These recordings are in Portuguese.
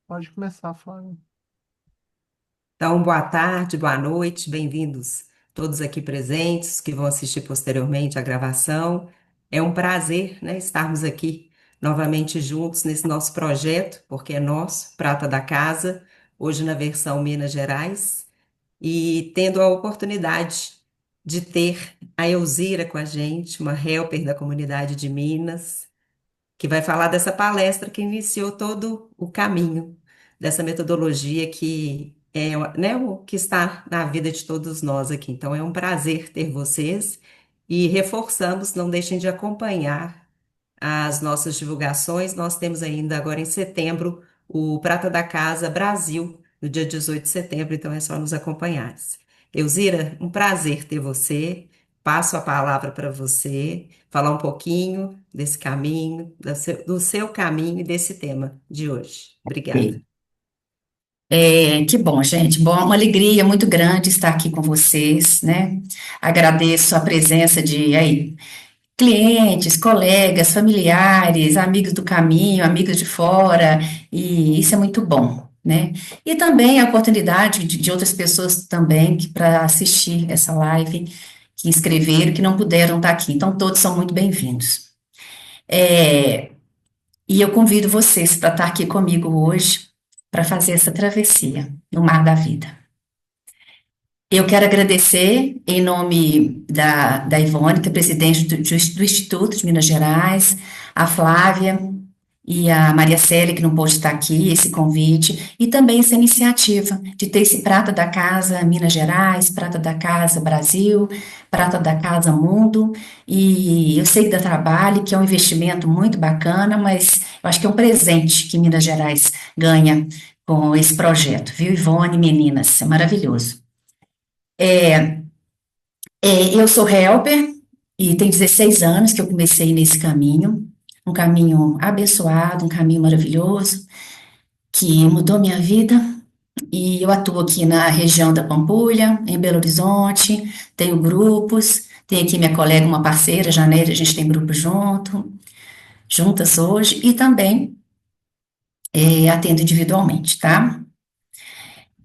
Pode começar, Flávio. Então, boa tarde, boa noite, bem-vindos todos aqui presentes que vão assistir posteriormente a gravação. É um prazer, né, estarmos aqui novamente juntos nesse nosso projeto, porque é nosso, Prata da Casa, hoje na versão Minas Gerais, e tendo a oportunidade de ter a Elzira com a gente, uma helper da comunidade de Minas, que vai falar dessa palestra que iniciou todo o caminho dessa metodologia que é, né, o que está na vida de todos nós aqui. Então é um prazer ter vocês e reforçamos, não deixem de acompanhar as nossas divulgações. Nós temos ainda agora em setembro o Prata da Casa Brasil, no dia 18 de setembro, então é só nos acompanhar. Elzira, um prazer ter você. Passo a palavra para você falar um pouquinho desse caminho, do seu caminho e desse tema de hoje. Obrigada. Ok. Que bom, gente. Bom, uma alegria muito grande estar aqui com vocês, né? Agradeço a presença de clientes, colegas, familiares, amigos do caminho, amigos de fora, e isso é muito bom, né? E também a oportunidade de outras pessoas também para assistir essa live, que inscreveram, que não puderam estar aqui. Então, todos são muito bem-vindos. É, e eu convido vocês para estar aqui comigo hoje, para fazer essa travessia no mar da vida. Eu quero agradecer, em nome da Ivone, que é presidente do Instituto de Minas Gerais, a Flávia e a Maria Célia, que não pôde estar aqui, esse convite, e também essa iniciativa de ter esse Prata da Casa Minas Gerais, Prata da Casa Brasil, Prata da Casa Mundo, e eu sei que dá trabalho, que é um investimento muito bacana, mas eu acho que é um presente que Minas Gerais ganha com esse projeto, viu, Ivone, meninas? É maravilhoso. Eu sou helper e tem 16 anos que eu comecei nesse caminho, um caminho abençoado, um caminho maravilhoso, que mudou minha vida. E eu atuo aqui na região da Pampulha, em Belo Horizonte, tenho grupos, tenho aqui minha colega, uma parceira, Janeiro, a gente tem grupo juntas hoje, e também atendo individualmente, tá?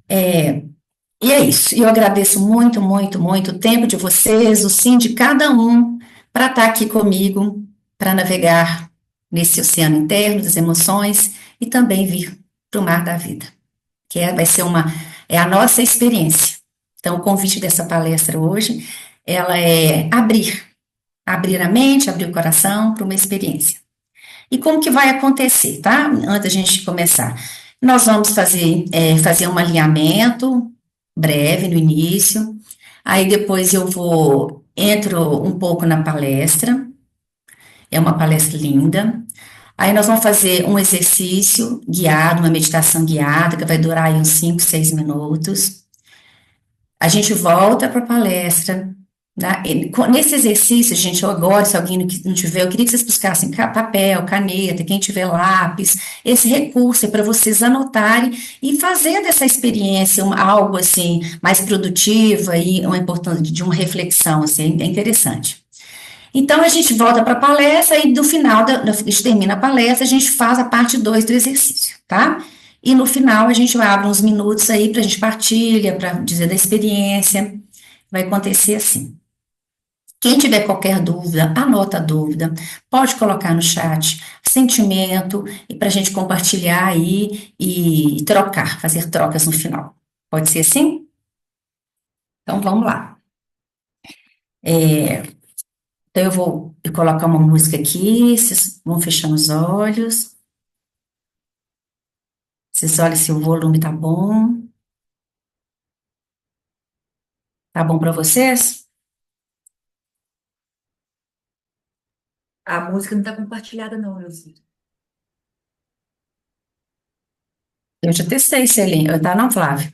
E é isso. E eu agradeço muito, muito, muito o tempo de vocês, o sim de cada um, para estar aqui comigo, para navegar nesse oceano interno das emoções e também vir para o mar da vida, vai ser é a nossa experiência. Então, o convite dessa palestra hoje, ela é abrir a mente, abrir o coração para uma experiência. E como que vai acontecer, tá? Antes da gente começar. Nós vamos fazer um alinhamento breve no início, aí depois entro um pouco na palestra, é uma palestra linda. Aí nós vamos fazer um exercício guiado, uma meditação guiada, que vai durar aí uns 5, 6 minutos. A gente volta para a palestra, né? Nesse exercício, gente, eu agora, se alguém não tiver, eu queria que vocês buscassem papel, caneta, quem tiver lápis. Esse recurso é para vocês anotarem e fazer dessa experiência algo assim mais produtiva e uma importância de uma reflexão, assim, é interessante. Então, a gente volta para a palestra e no final, a gente termina a palestra, a gente faz a parte 2 do exercício, tá? E no final, a gente abre uns minutos aí para a gente partilha, para dizer da experiência. Vai acontecer assim. Quem tiver qualquer dúvida, anota a dúvida, pode colocar no chat sentimento e para a gente compartilhar aí e trocar, fazer trocas no final. Pode ser assim? Então vamos lá. Então eu vou colocar uma música aqui, vocês vão fechando os olhos. Vocês olhem se o volume tá bom. Tá bom para vocês? A música não tá compartilhada, não, Elzi. Eu já testei, Celine. Tá, não, Flávio?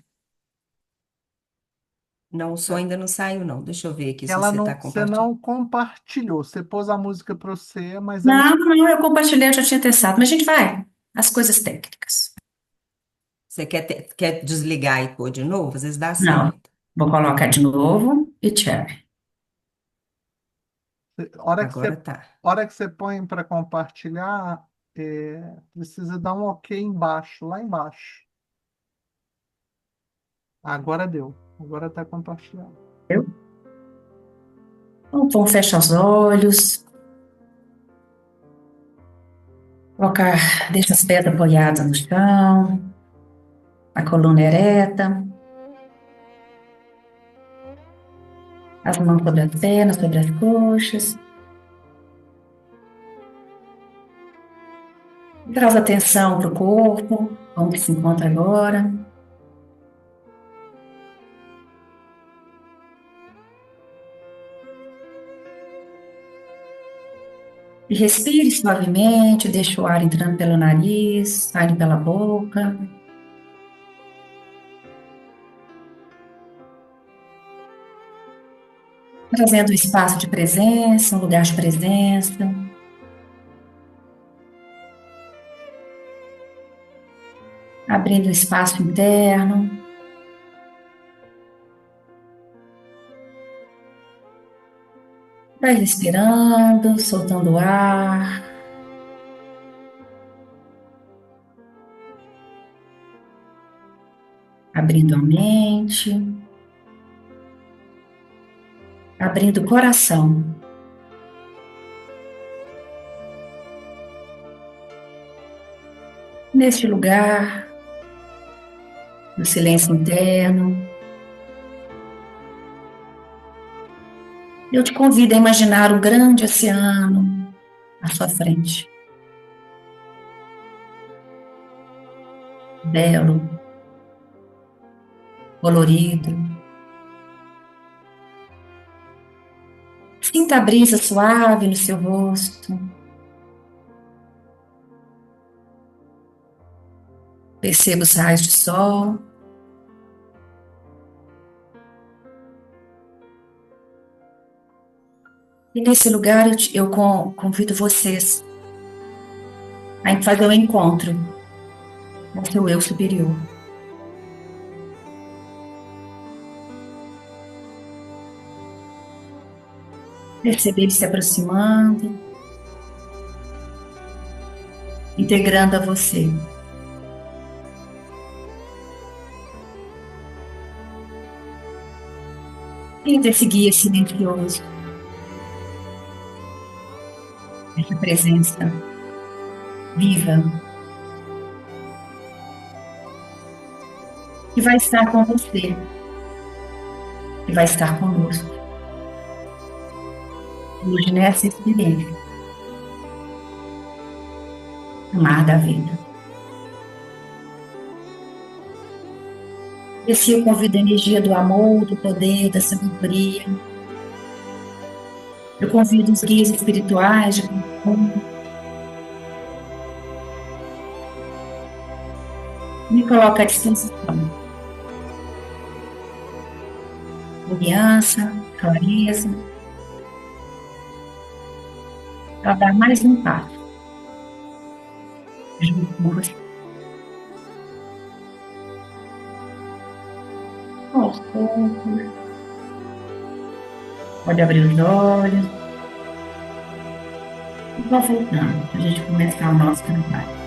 Não, o som É, ainda não saiu, não. Deixa eu ver aqui se ela você está não, você compartilhando. não compartilhou. Você pôs a música para você, mas ela. Não, não, eu compartilhei, eu já tinha testado, mas a gente vai. As coisas técnicas. Você quer desligar e pôr de novo? Às vezes dá Não. certo. Vou colocar de novo e cherry. Hora que Agora você, tá. hora que você põe para compartilhar, Precisa dar um ok embaixo, lá embaixo. Agora deu. Agora está compartilhando. Então, fecha os olhos. Deixa as pés apoiadas no chão, a coluna ereta, as mãos sobre as pernas, sobre as coxas. Traz atenção para o corpo, onde se encontra agora. E respire suavemente, deixa o ar entrando pelo nariz, saindo pela boca. Trazendo um espaço de presença, um lugar de presença. Abrindo um espaço interno. Vai respirando, soltando o ar. Abrindo a mente. Abrindo o coração. Neste lugar, no silêncio interno, eu te convido a imaginar um grande oceano à sua frente. Belo, colorido. Sinta a brisa suave no seu rosto. Perceba os raios de sol. E nesse lugar eu convido vocês a fazer um encontro com o seu eu superior. Perceber ele se aproximando, integrando a você. Sinta esse guia silencioso, essa presença viva, que vai estar com você, que vai estar conosco. Hoje nessa experiência, o mar da vida. Esse eu convido a energia do amor, do poder, da sabedoria. Eu convido os guias espirituais de mundo. Me coloca à disposição. Confiança, clareza. Para dar mais um passo junto com você. Aos poucos. Pode abrir os olhos. E vá voltando para a gente começar o nosso trabalho.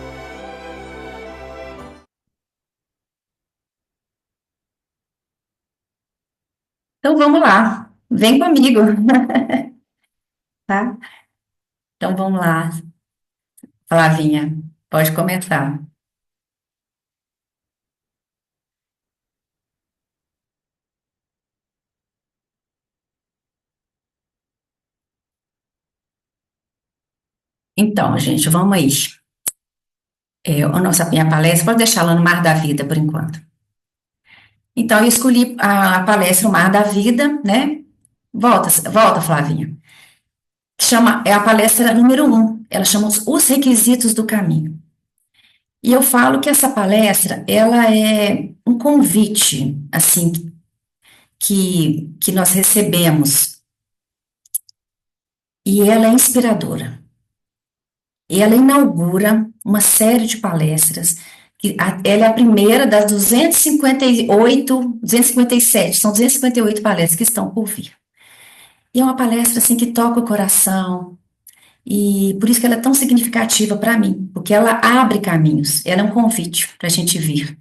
Então vamos lá. Vem comigo. Tá? Então vamos lá. Flavinha, pode começar. Então, gente, vamos aí. Minha palestra, pode deixar ela no Mar da Vida por enquanto. Então, eu escolhi a palestra O Mar da Vida, né? Volta, Flavinha. É a palestra número 1. Ela chama Os Requisitos do Caminho. E eu falo que essa palestra, ela é um convite, assim, que nós recebemos. E ela é inspiradora. E ela inaugura uma série de palestras, ela é a primeira das 257, são 258 palestras que estão por vir. E é uma palestra assim que toca o coração, e por isso que ela é tão significativa para mim, porque ela abre caminhos, ela é um convite para a gente vir.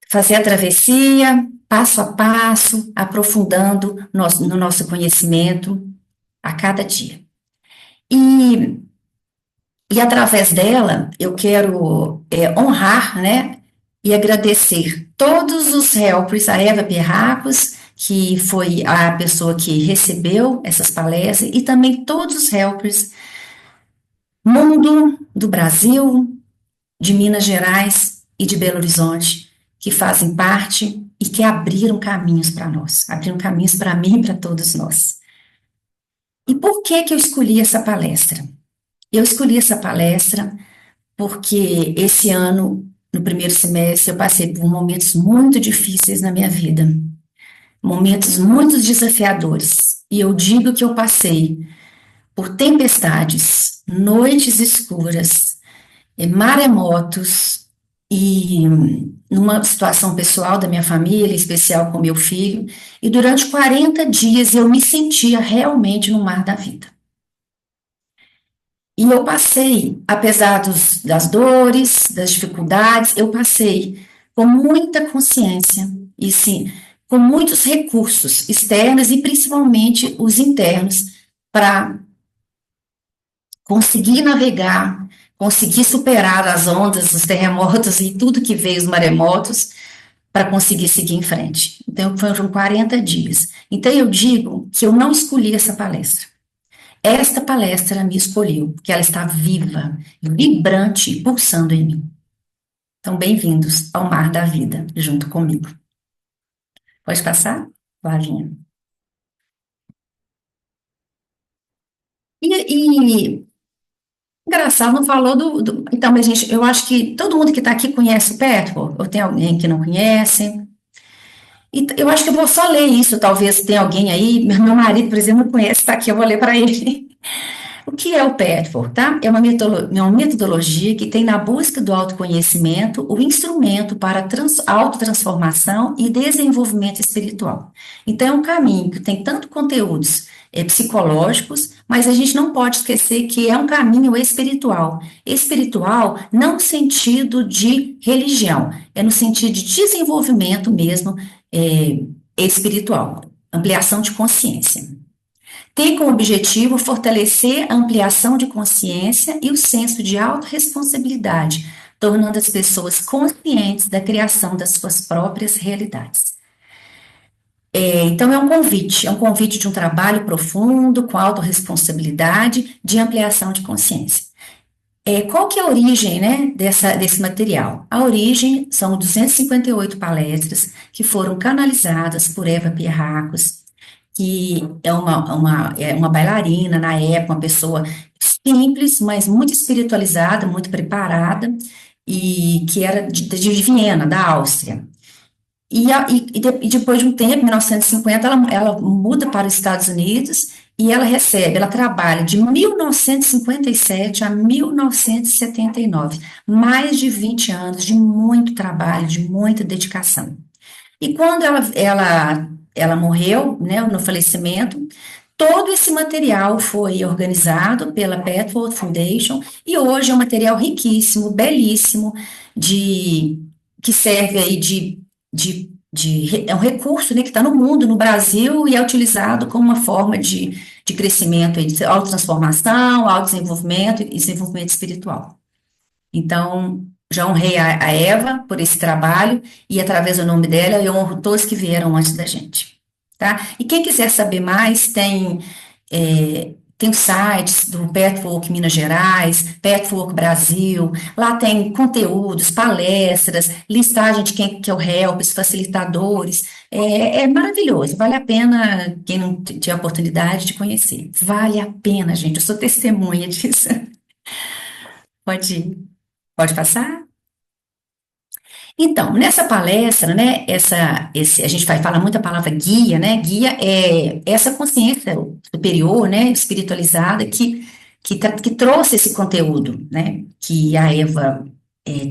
Fazer a travessia, passo a passo, aprofundando no nosso conhecimento a cada dia. E através dela, eu quero honrar, né, e agradecer todos os helpers, a Eva Perracos, que foi a pessoa que recebeu essas palestras, e também todos os helpers, mundo do Brasil, de Minas Gerais e de Belo Horizonte, que fazem parte e que abriram caminhos para nós, abriram caminhos para mim e para todos nós. E por que que eu escolhi essa palestra? Eu escolhi essa palestra porque esse ano, no primeiro semestre, eu passei por momentos muito difíceis na minha vida, momentos muito desafiadores. E eu digo que eu passei por tempestades, noites escuras, maremotos e numa situação pessoal da minha família, em especial com meu filho, e durante 40 dias eu me sentia realmente no mar da vida. E eu passei, apesar das dores, das dificuldades, eu passei com muita consciência e sim, com muitos recursos externos e principalmente os internos para conseguir navegar, conseguir superar as ondas, os terremotos e tudo que veio, os maremotos, para conseguir seguir em frente. Então, foram 40 dias. Então, eu digo que eu não escolhi essa palestra. Esta palestra me escolheu, porque ela está viva, vibrante e pulsando em mim. Então, bem-vindos ao Mar da Vida, junto comigo. Pode passar, Flavinha? Engraçado, não falou Então, mas, gente, eu acho que todo mundo que está aqui conhece o Petro, ou tem alguém que não conhece? E eu acho que eu vou só ler isso, talvez tenha alguém aí, meu marido, por exemplo, não conhece, está aqui, eu vou ler para ele. O que é o Petford, tá? É uma metodologia que tem na busca do autoconhecimento o instrumento para autotransformação e desenvolvimento espiritual. Então, é um caminho que tem tanto conteúdos psicológicos, mas a gente não pode esquecer que é um caminho espiritual. Espiritual não no sentido de religião, é no sentido de desenvolvimento mesmo espiritual, ampliação de consciência. Tem como objetivo fortalecer a ampliação de consciência e o senso de autorresponsabilidade, tornando as pessoas conscientes da criação das suas próprias realidades. Então, é um convite de um trabalho profundo, com autorresponsabilidade, de ampliação de consciência. Qual que é a origem, né, desse material? A origem são 258 palestras que foram canalizadas por Eva Pierracos, que é uma bailarina na época, uma pessoa simples, mas muito espiritualizada, muito preparada, e que era de Viena, da Áustria. E depois de um tempo, em 1950, ela muda para os Estados Unidos e ela trabalha de 1957 a 1979, mais de 20 anos de muito trabalho, de muita dedicação. E quando ela morreu, né, no falecimento, todo esse material foi organizado pela Petford Foundation e hoje é um material riquíssimo, belíssimo, que serve aí é um recurso, né, que está no mundo, no Brasil, e é utilizado como uma forma de crescimento, de autotransformação, autodesenvolvimento e desenvolvimento espiritual. Então, já honrei a Eva por esse trabalho e através do nome dela eu honro todos que vieram antes da gente, tá? E quem quiser saber mais, tem os sites do Petwork Minas Gerais, Petwork Brasil, lá tem conteúdos, palestras, listagem de quem que é o help, os facilitadores, é maravilhoso, vale a pena quem não tiver a oportunidade de conhecer, vale a pena, gente, eu sou testemunha disso. Pode passar? Então, nessa palestra, né, a gente fala muito a palavra guia, né, guia é essa consciência superior, né, espiritualizada que trouxe esse conteúdo, né, que a Eva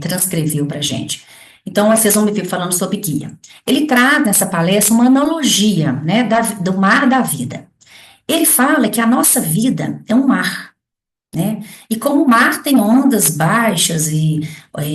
transcreveu para a gente. Então, vocês vão me ver falando sobre guia. Ele traz nessa palestra uma analogia, né, do mar da vida. Ele fala que a nossa vida é um mar, né? E como o mar tem ondas baixas e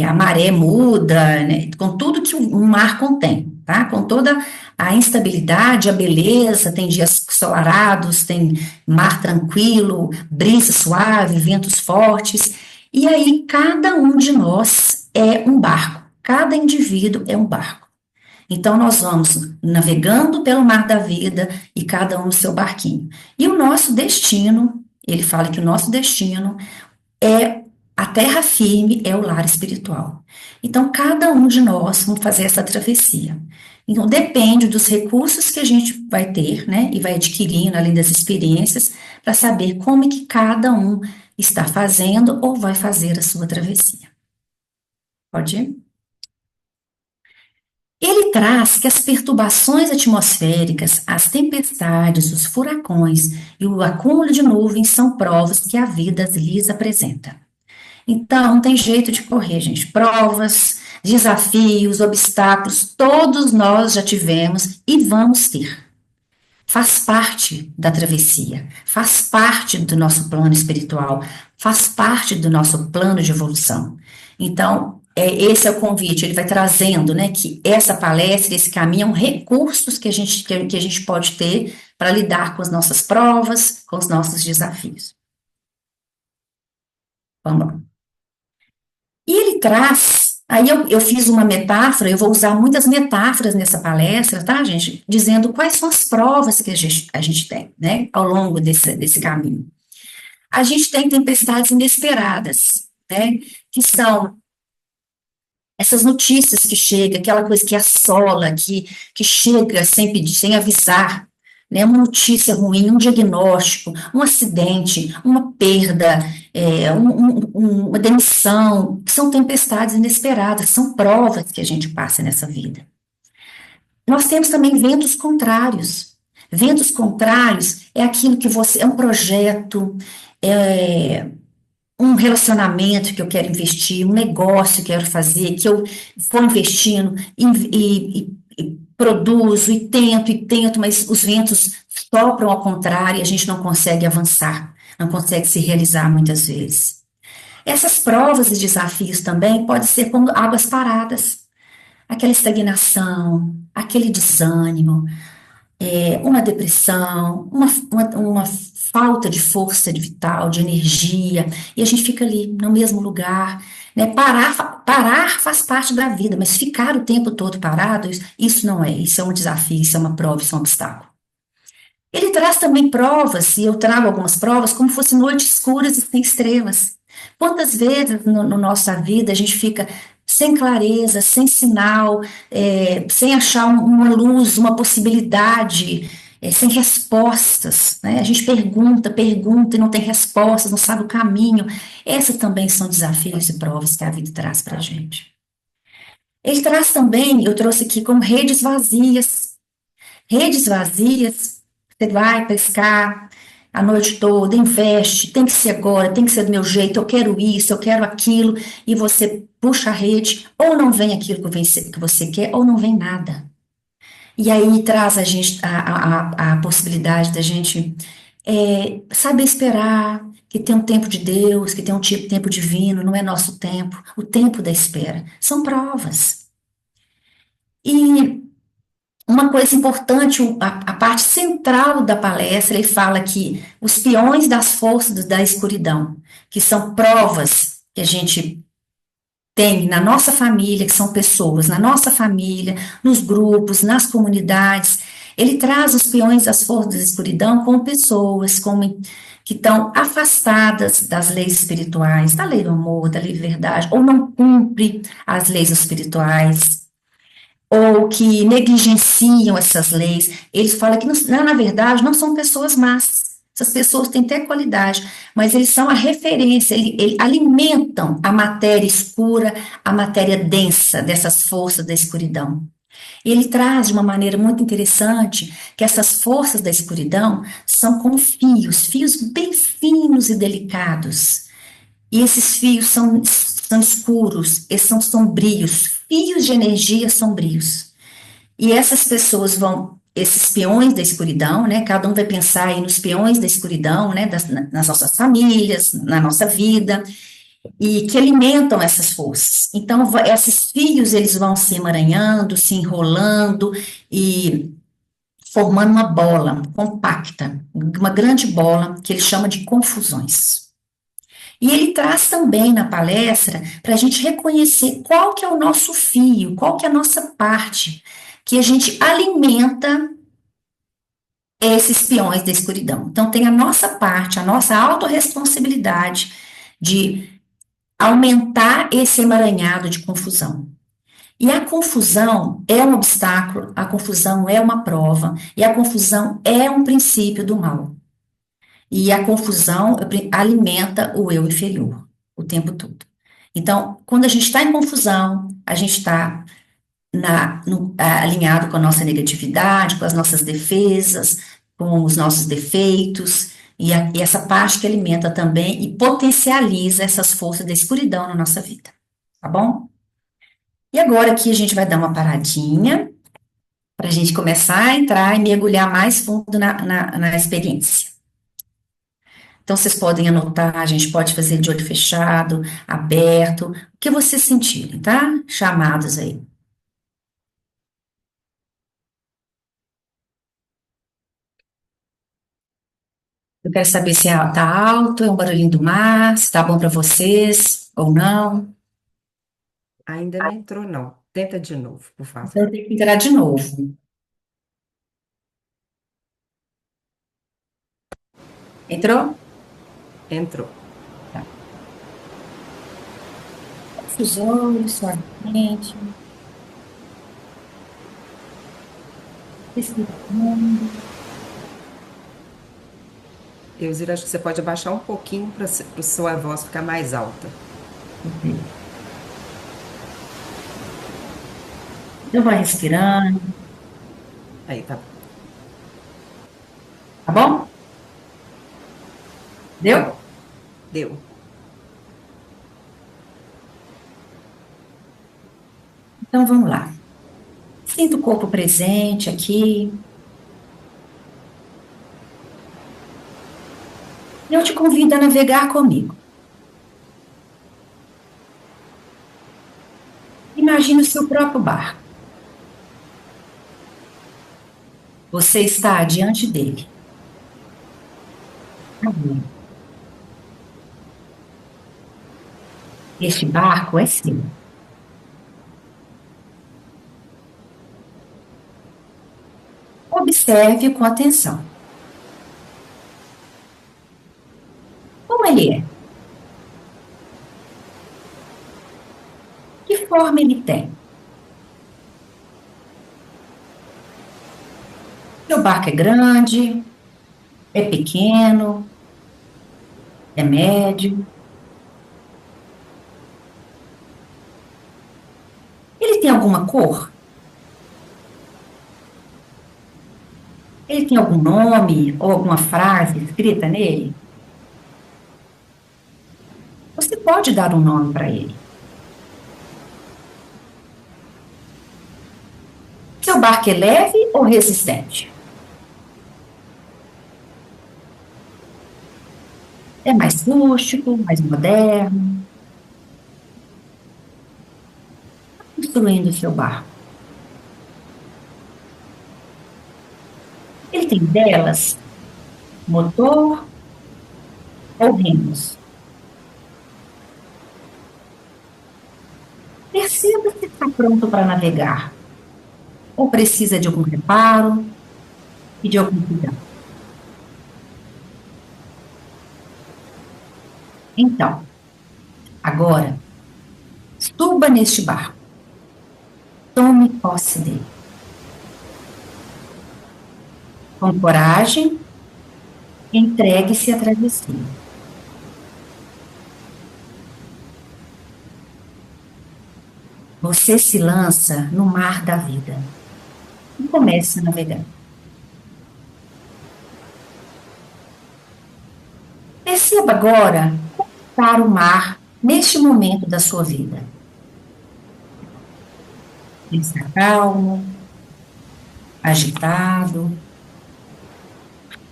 a maré muda, né? Com tudo que o mar contém, tá? Com toda a instabilidade, a beleza, tem dias ensolarados, tem mar tranquilo, brisa suave, ventos fortes. E aí cada um de nós é um barco, cada indivíduo é um barco. Então, nós vamos navegando pelo mar da vida e cada um no seu barquinho. E o nosso destino, ele fala que o nosso destino é a terra firme, é o lar espiritual. Então, cada um de nós vamos fazer essa travessia. Então, depende dos recursos que a gente vai ter, né, e vai adquirindo, além das experiências, para saber como é que cada um está fazendo ou vai fazer a sua travessia. Pode ir? Ele traz que as perturbações atmosféricas, as tempestades, os furacões e o acúmulo de nuvens são provas que a vida lhes apresenta. Então, não tem jeito de correr, gente. Provas, desafios, obstáculos, todos nós já tivemos e vamos ter. Faz parte da travessia, faz parte do nosso plano espiritual, faz parte do nosso plano de evolução. Então, esse é o convite, ele vai trazendo, né, que essa palestra, esse caminho, são recursos que a gente pode ter para lidar com as nossas provas, com os nossos desafios. Vamos lá. E ele traz, aí eu fiz uma metáfora, eu vou usar muitas metáforas nessa palestra, tá, gente? Dizendo quais são as provas que a gente tem, né, ao longo desse caminho. A gente tem tempestades inesperadas, né, que são essas notícias que chegam, aquela coisa que assola, que chega sem pedir, sem avisar, né, uma notícia ruim, um diagnóstico, um acidente, uma perda, uma demissão, são tempestades inesperadas, são provas que a gente passa nessa vida. Nós temos também ventos contrários. Ventos contrários é aquilo que é um projeto, um relacionamento que eu quero investir, um negócio que eu quero fazer, que eu vou investindo e produzo e tento, mas os ventos sopram ao contrário e a gente não consegue avançar, não consegue se realizar muitas vezes. Essas provas e desafios também podem ser como águas paradas, aquela estagnação, aquele desânimo, uma depressão, uma falta de força vital, de energia, e a gente fica ali no mesmo lugar, né? Parar faz parte da vida, mas ficar o tempo todo parado, isso não é, isso é um desafio, isso é uma prova, isso é um obstáculo. Ele traz também provas, e eu trago algumas provas, como fossem noites escuras e sem estrelas. Quantas vezes no nossa vida a gente fica sem clareza, sem sinal, sem achar uma luz, uma possibilidade, sem respostas, né? A gente pergunta e não tem respostas, não sabe o caminho. Esses também são desafios e provas que a vida traz para a gente. Ele traz também, eu trouxe aqui como redes vazias. Redes vazias, você vai pescar a noite toda, investe, tem que ser agora, tem que ser do meu jeito, eu quero isso, eu quero aquilo, e você puxa a rede, ou não vem aquilo que você quer, ou não vem nada. E aí traz a gente a possibilidade da gente saber esperar, que tem um tempo de Deus, que tem um tempo divino, não é nosso tempo, o tempo da espera. São provas. E uma coisa importante, a parte central da palestra, ele fala que os peões das forças da escuridão, que são provas que a gente tem na nossa família, que são pessoas, na nossa família, nos grupos, nas comunidades, ele traz os peões das forças da escuridão como pessoas que estão afastadas das leis espirituais, da lei do amor, da lei da verdade, ou não cumpre as leis espirituais, ou que negligenciam essas leis. Eles falam que, na verdade, não são pessoas más. Essas pessoas têm até qualidade, mas eles são a referência, eles alimentam a matéria escura, a matéria densa dessas forças da escuridão. Ele traz de uma maneira muito interessante que essas forças da escuridão são como fios bem finos e delicados. E esses fios são escuros, eles são sombrios, fios de energia sombrios. E essas pessoas esses peões da escuridão, né? Cada um vai pensar aí nos peões da escuridão, né? Nas nossas famílias, na nossa vida, e que alimentam essas forças. Então, esses fios, eles vão se emaranhando, se enrolando e formando uma bola compacta, uma grande bola que ele chama de confusões. E ele traz também na palestra para a gente reconhecer qual que é o nosso fio, qual que é a nossa parte, que a gente alimenta esses peões da escuridão. Então, tem a nossa parte, a nossa autorresponsabilidade de aumentar esse emaranhado de confusão. E a confusão é um obstáculo, a confusão é uma prova, e a confusão é um princípio do mal. E a confusão alimenta o eu inferior o tempo todo. Então, quando a gente está em confusão, a gente está alinhado com a nossa negatividade, com as nossas defesas, com os nossos defeitos, e essa parte que alimenta também e potencializa essas forças da escuridão na nossa vida, tá bom? E agora aqui a gente vai dar uma paradinha para a gente começar a entrar e mergulhar mais fundo na experiência. Então, vocês podem anotar, a gente pode fazer de olho fechado, aberto, o que vocês sentirem, tá? Chamados aí. Eu quero saber se tá alto, é um barulhinho do mar, se tá bom para vocês ou não. Ainda não entrou, não. Tenta de novo, por favor. Então, eu tenho que entrar de novo. Entrou? Entrou. Feche os olhos suavemente. Respira fundo. Elzira, acho que você pode abaixar um pouquinho para a sua voz ficar mais alta. Eu vou respirando, Aí, tá. tá bom? Deu? Deu. Então vamos lá. Sinta o corpo presente aqui. Eu te convido a navegar comigo. Imagine o seu próprio barco. Você está diante dele. Este barco é seu. Observe com atenção. Como ele é? Que forma ele tem? Seu barco é grande? É pequeno? É médio? Ele tem alguma cor? Ele tem algum nome ou alguma frase escrita nele? Você pode dar um nome para ele. Seu barco é leve ou resistente? É mais rústico, mais moderno? Construindo o seu barco. Ele tem velas, motor ou remos? Perceba se está pronto para navegar. Ou precisa de algum reparo e de algum cuidado. Então, agora, suba neste barco. Tome posse dele. Com coragem, entregue-se à travessia. Você se lança no mar da vida e começa a navegar. Perceba agora como está o mar neste momento da sua vida. Ele está calmo, agitado,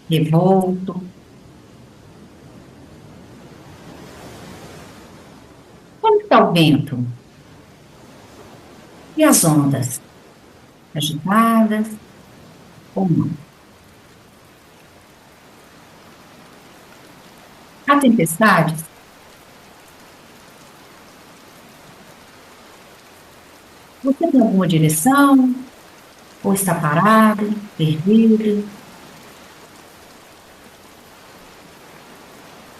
revolto. Como está o vento? E as ondas? Agitadas ou não? Há tempestades? Você tem alguma direção? Ou está parado, perdido?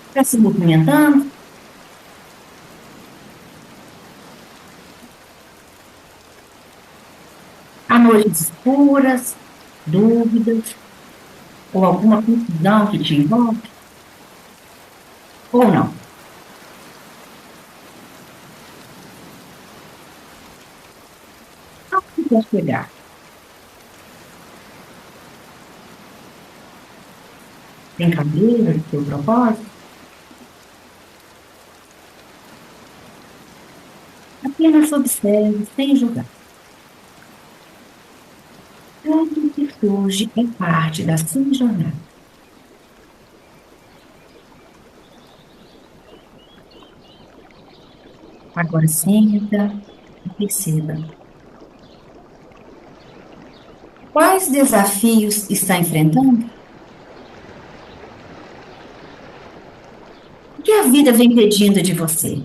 Está se movimentando? Há noites escuras, dúvidas, ou alguma confusão que te envolve? Ou não? Aonde quer chegar? Tem clareza do seu propósito? Apenas observe sem julgar. Tudo que surge é parte da sua jornada. Agora senta e perceba. Quais desafios está enfrentando? O que a vida vem pedindo de você?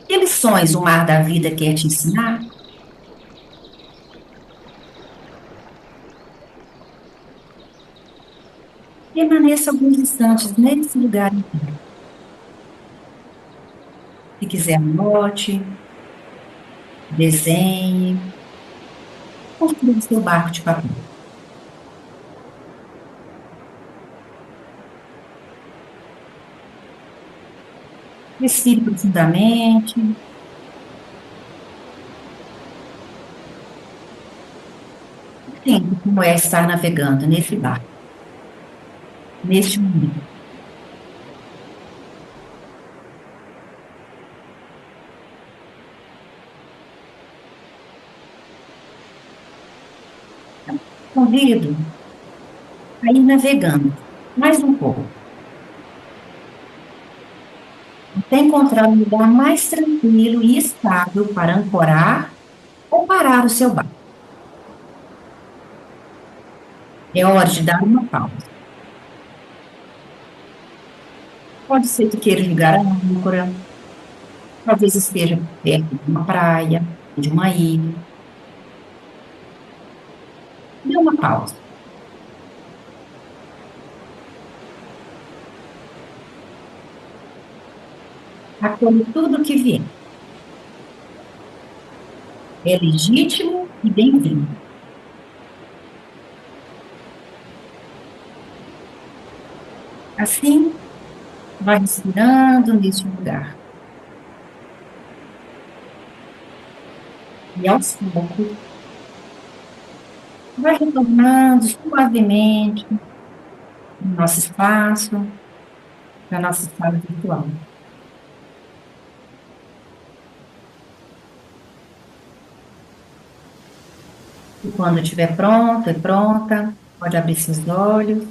Que lições o mar da vida quer te ensinar? Permaneça alguns instantes nesse lugar. Se quiser, anote, desenhe, construa o seu barco de papel. Respire profundamente. Sinta como é estar navegando nesse barco, neste momento. Convido a ir navegando mais um pouco, até encontrar um lugar mais tranquilo e estável para ancorar ou parar o seu barco. É hora de dar uma pausa. Pode ser que queira ligar a âncora, talvez esteja perto de uma praia, de uma ilha. Dê uma pausa. Acolhe tudo que vier. É legítimo e bem-vindo. Assim, vai respirando neste lugar. E aos poucos, vai retornando suavemente no nosso espaço, na nossa sala virtual. E quando estiver pronto e pronta, pode abrir seus olhos.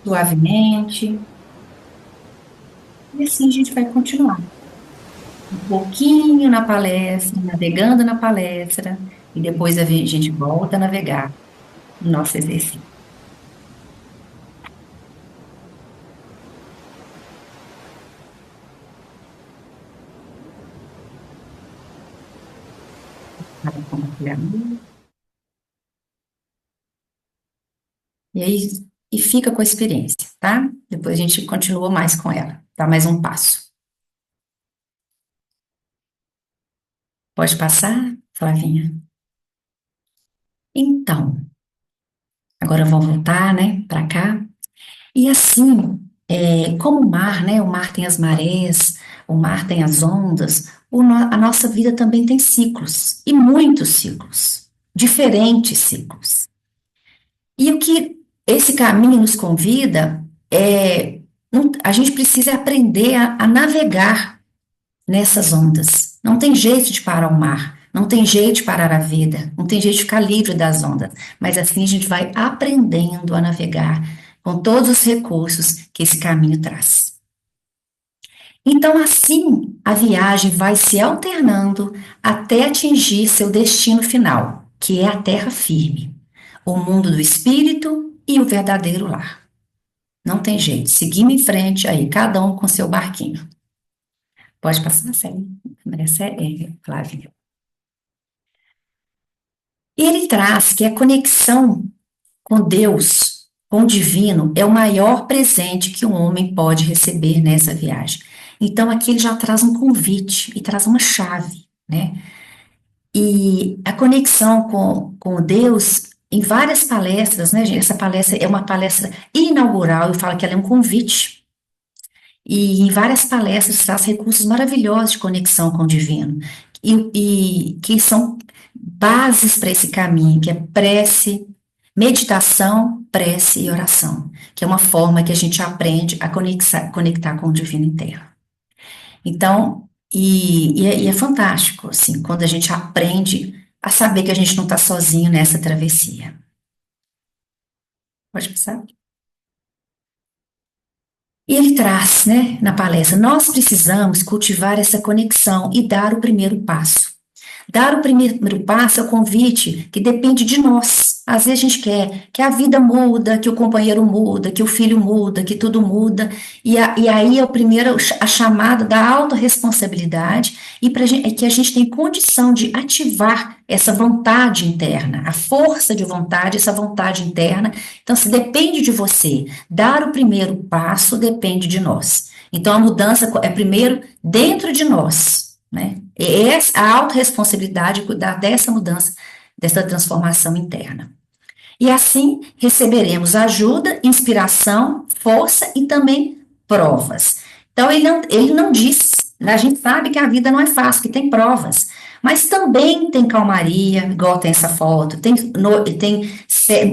Suavemente. E assim a gente vai continuar. Um pouquinho na palestra, navegando na palestra, e depois a gente volta a navegar no nosso exercício. Para compartilhamento. E aí, e fica com a experiência, tá? Depois a gente continua mais com ela, dá mais um passo. Pode passar, Flavinha? Então, agora vamos voltar, né, para cá. E assim, como o mar, né, o mar tem as marés, o mar tem as ondas, a nossa vida também tem ciclos, e muitos ciclos, diferentes ciclos. E o que esse caminho nos convida é A gente precisa aprender a navegar nessas ondas. Não tem jeito de parar o mar, não tem jeito de parar a vida, não tem jeito de ficar livre das ondas. Mas assim a gente vai aprendendo a navegar com todos os recursos que esse caminho traz. Então, assim, a viagem vai se alternando até atingir seu destino final, que é a terra firme, o mundo do espírito e o verdadeiro lar. Não tem jeito, seguimos em frente aí, cada um com seu barquinho. Pode passar a série. Essa é Flávia. E ele traz que a conexão com Deus, com o divino, é o maior presente que um homem pode receber nessa viagem. Então, aqui ele já traz um convite e traz uma chave, né? E a conexão com Deus, em várias palestras, né, gente? Essa palestra é uma palestra inaugural, eu falo que ela é um convite. E em várias palestras traz recursos maravilhosos de conexão com o divino, e que são bases para esse caminho, que é prece, meditação, prece e oração, que é uma forma que a gente aprende a conectar com o divino interno. Então, é fantástico, assim, quando a gente aprende a saber que a gente não está sozinho nessa travessia. Pode passar? E ele traz, né, na palestra, nós precisamos cultivar essa conexão e dar o primeiro passo. Dar o primeiro passo é o convite que depende de nós. Às vezes a gente quer que a vida muda, que o companheiro muda, que o filho muda, que tudo muda. E aí é o primeiro, a chamada da autorresponsabilidade e é que a gente tem condição de ativar essa vontade interna, a força de vontade, essa vontade interna. Então, se depende de você, dar o primeiro passo depende de nós. Então, a mudança é primeiro dentro de nós. Né? É a autorresponsabilidade de cuidar dessa mudança, dessa transformação interna. E assim receberemos ajuda, inspiração, força e também provas. Então, ele não diz, a gente sabe que a vida não é fácil, que tem provas, mas também tem calmaria, igual tem essa foto, tem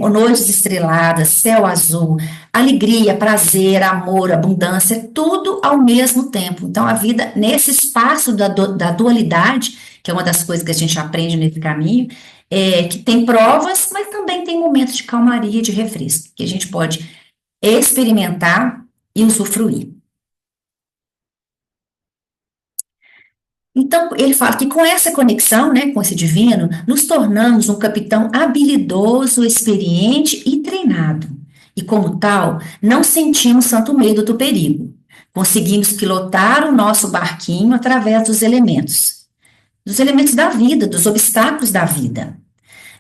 noites estreladas, céu azul, alegria, prazer, amor, abundância, tudo ao mesmo tempo. Então, a vida, nesse espaço da dualidade, que é uma das coisas que a gente aprende nesse caminho, que tem provas, mas também tem momentos de calmaria, de refresco, que a gente pode experimentar e usufruir. Então, ele fala que com essa conexão, né, com esse divino, nos tornamos um capitão habilidoso, experiente e treinado. E como tal, não sentimos tanto medo do perigo. Conseguimos pilotar o nosso barquinho através dos elementos da vida, dos obstáculos da vida.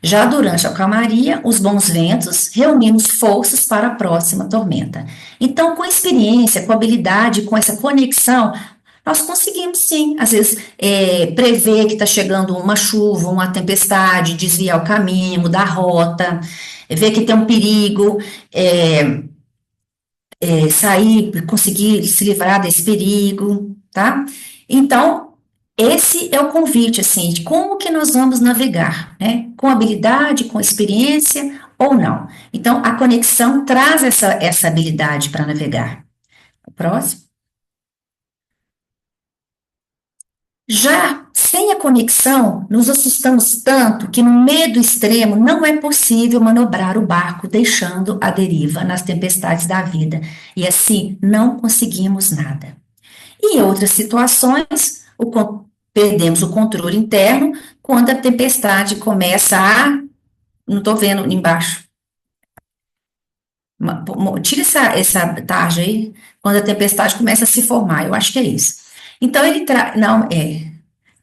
Já durante a calmaria, os bons ventos, reunimos forças para a próxima tormenta. Então, com experiência, com habilidade, com essa conexão, nós conseguimos sim, às vezes, prever que está chegando uma chuva, uma tempestade, desviar o caminho, mudar a rota, ver que tem um perigo, sair, conseguir se livrar desse perigo, tá? Então, esse é o convite, assim, de como que nós vamos navegar, né? Com habilidade, com experiência ou não. Então, a conexão traz essa habilidade para navegar. O próximo. Já sem a conexão, nos assustamos tanto que no medo extremo não é possível manobrar o barco, deixando a deriva nas tempestades da vida. E assim, não conseguimos nada. E em outras situações, perdemos o controle interno quando a tempestade começa a... Não estou vendo embaixo. Tira essa tarja aí, quando a tempestade começa a se formar, eu acho que é isso. Então, ele traz... Não,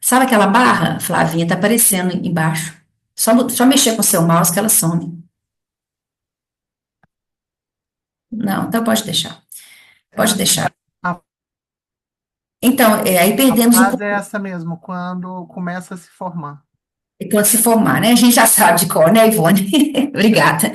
sabe aquela barra, Flavinha, tá aparecendo embaixo. Só mexer com o seu mouse que ela some. Não, então pode deixar. Pode deixar. A Então, aí perdemos o frase é essa mesmo, quando começa a se formar. quando se formar, né? A gente já sabe de cor, né, Ivone? Obrigada.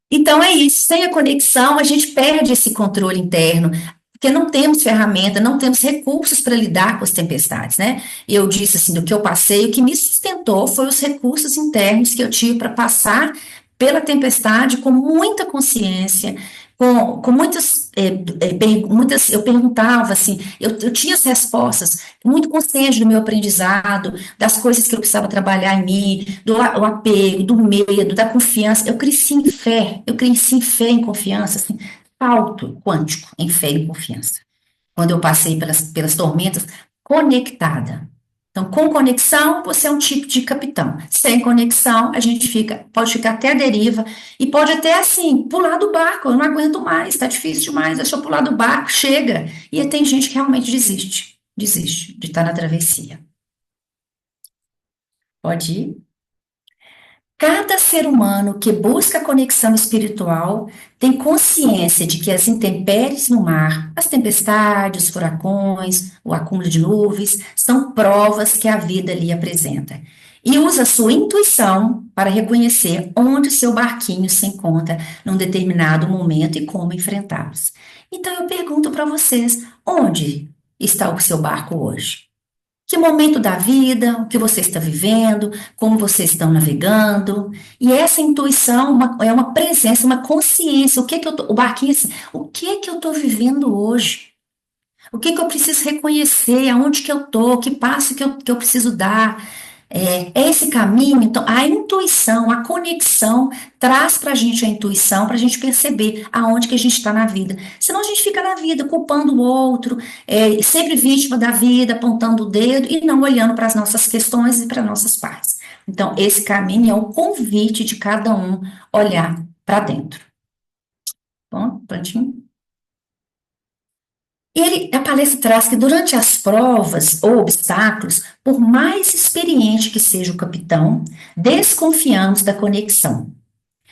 Então é isso, sem a conexão, a gente perde esse controle interno, porque não temos ferramenta, não temos recursos para lidar com as tempestades, né? Eu disse assim, do que eu passei, o que me sustentou foi os recursos internos que eu tive para passar pela tempestade com muita consciência, com muitas, eu perguntava assim, eu tinha as respostas, muito consciente do meu aprendizado, das coisas que eu precisava trabalhar em mim, do apego, do medo, da confiança. Eu cresci em fé, em confiança, assim, salto quântico em fé e confiança. Quando eu passei pelas tormentas, conectada. Então, com conexão, você é um tipo de capitão. Sem conexão, a gente pode ficar até a deriva e pode até, assim, pular do barco. Eu não aguento mais, tá difícil demais, deixa eu pular do barco, chega. E tem gente que realmente desiste de estar na travessia. Pode ir. Cada ser humano que busca a conexão espiritual tem consciência de que as intempéries no mar, as tempestades, os furacões, o acúmulo de nuvens, são provas que a vida lhe apresenta. E usa sua intuição para reconhecer onde o seu barquinho se encontra num determinado momento e como enfrentá-los. Então eu pergunto para vocês, onde está o seu barco hoje? Que momento da vida, o que você está vivendo, como vocês estão navegando, e essa intuição é uma presença, uma consciência, o barquinho assim, o que que eu estou vivendo hoje? O que que eu preciso reconhecer, aonde que eu estou, que passo que eu preciso dar? É esse caminho, então, a intuição, a conexão, traz para a gente a intuição, para a gente perceber aonde que a gente está na vida. Senão a gente fica na vida culpando o outro, sempre vítima da vida, apontando o dedo e não olhando para as nossas questões e para nossas partes. Então, esse caminho é o convite de cada um olhar para dentro. Bom, prontinho? A palestra traz que durante as provas ou obstáculos, por mais experiente que seja o capitão, desconfiamos da conexão.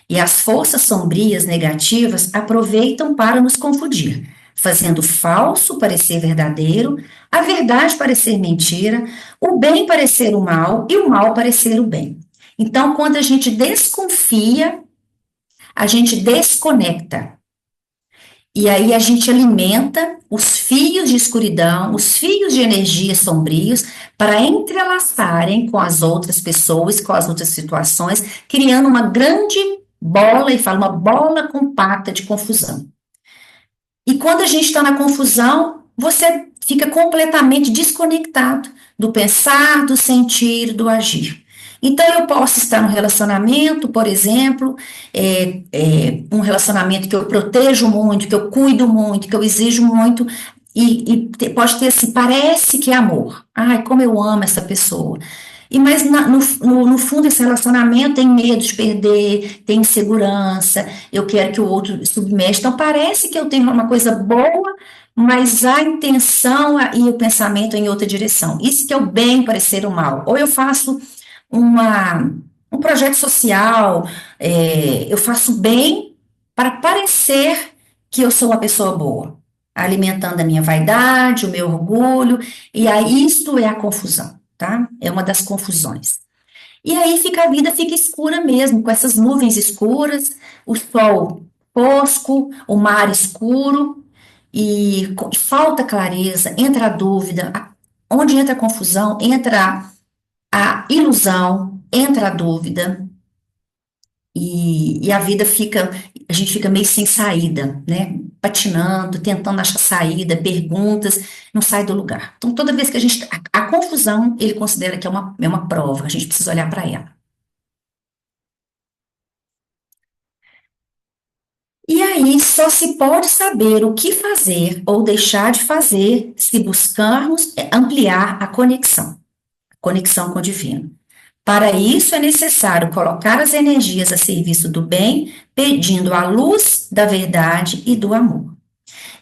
E as forças sombrias negativas aproveitam para nos confundir, fazendo o falso parecer verdadeiro, a verdade parecer mentira, o bem parecer o mal e o mal parecer o bem. Então, quando a gente desconfia, a gente desconecta. E aí a gente alimenta os fios de escuridão, os fios de energias sombrios, para entrelaçarem com as outras pessoas, com as outras situações, criando uma grande bola, e fala uma bola compacta de confusão. E quando a gente está na confusão, você fica completamente desconectado do pensar, do sentir, do agir. Então, eu posso estar num relacionamento, por exemplo, um relacionamento que eu protejo muito, que eu cuido muito, que eu exijo muito, pode ter assim, parece que é amor. Ai, como eu amo essa pessoa. Mas no fundo esse relacionamento tem medo de perder, tem insegurança, eu quero que o outro submexa. Então, parece que eu tenho uma coisa boa, mas a intenção e o pensamento é em outra direção. Isso que é o bem parecer o mal. Ou eu faço um projeto social, eu faço bem para parecer que eu sou uma pessoa boa, alimentando a minha vaidade, o meu orgulho, e aí isto é a confusão, tá? É uma das confusões. E aí a vida fica escura mesmo, com essas nuvens escuras, o sol fosco, o mar escuro, e falta clareza, entra a dúvida, onde entra a confusão, entra a ilusão, entra a dúvida e a gente fica meio sem saída, né? Patinando, tentando achar saída, perguntas, não sai do lugar. Então, toda vez que a confusão, ele considera que é uma prova, a gente precisa olhar para ela. E aí, só se pode saber o que fazer ou deixar de fazer se buscarmos ampliar a conexão com o divino. Para isso é necessário colocar as energias a serviço do bem, pedindo a luz da verdade e do amor.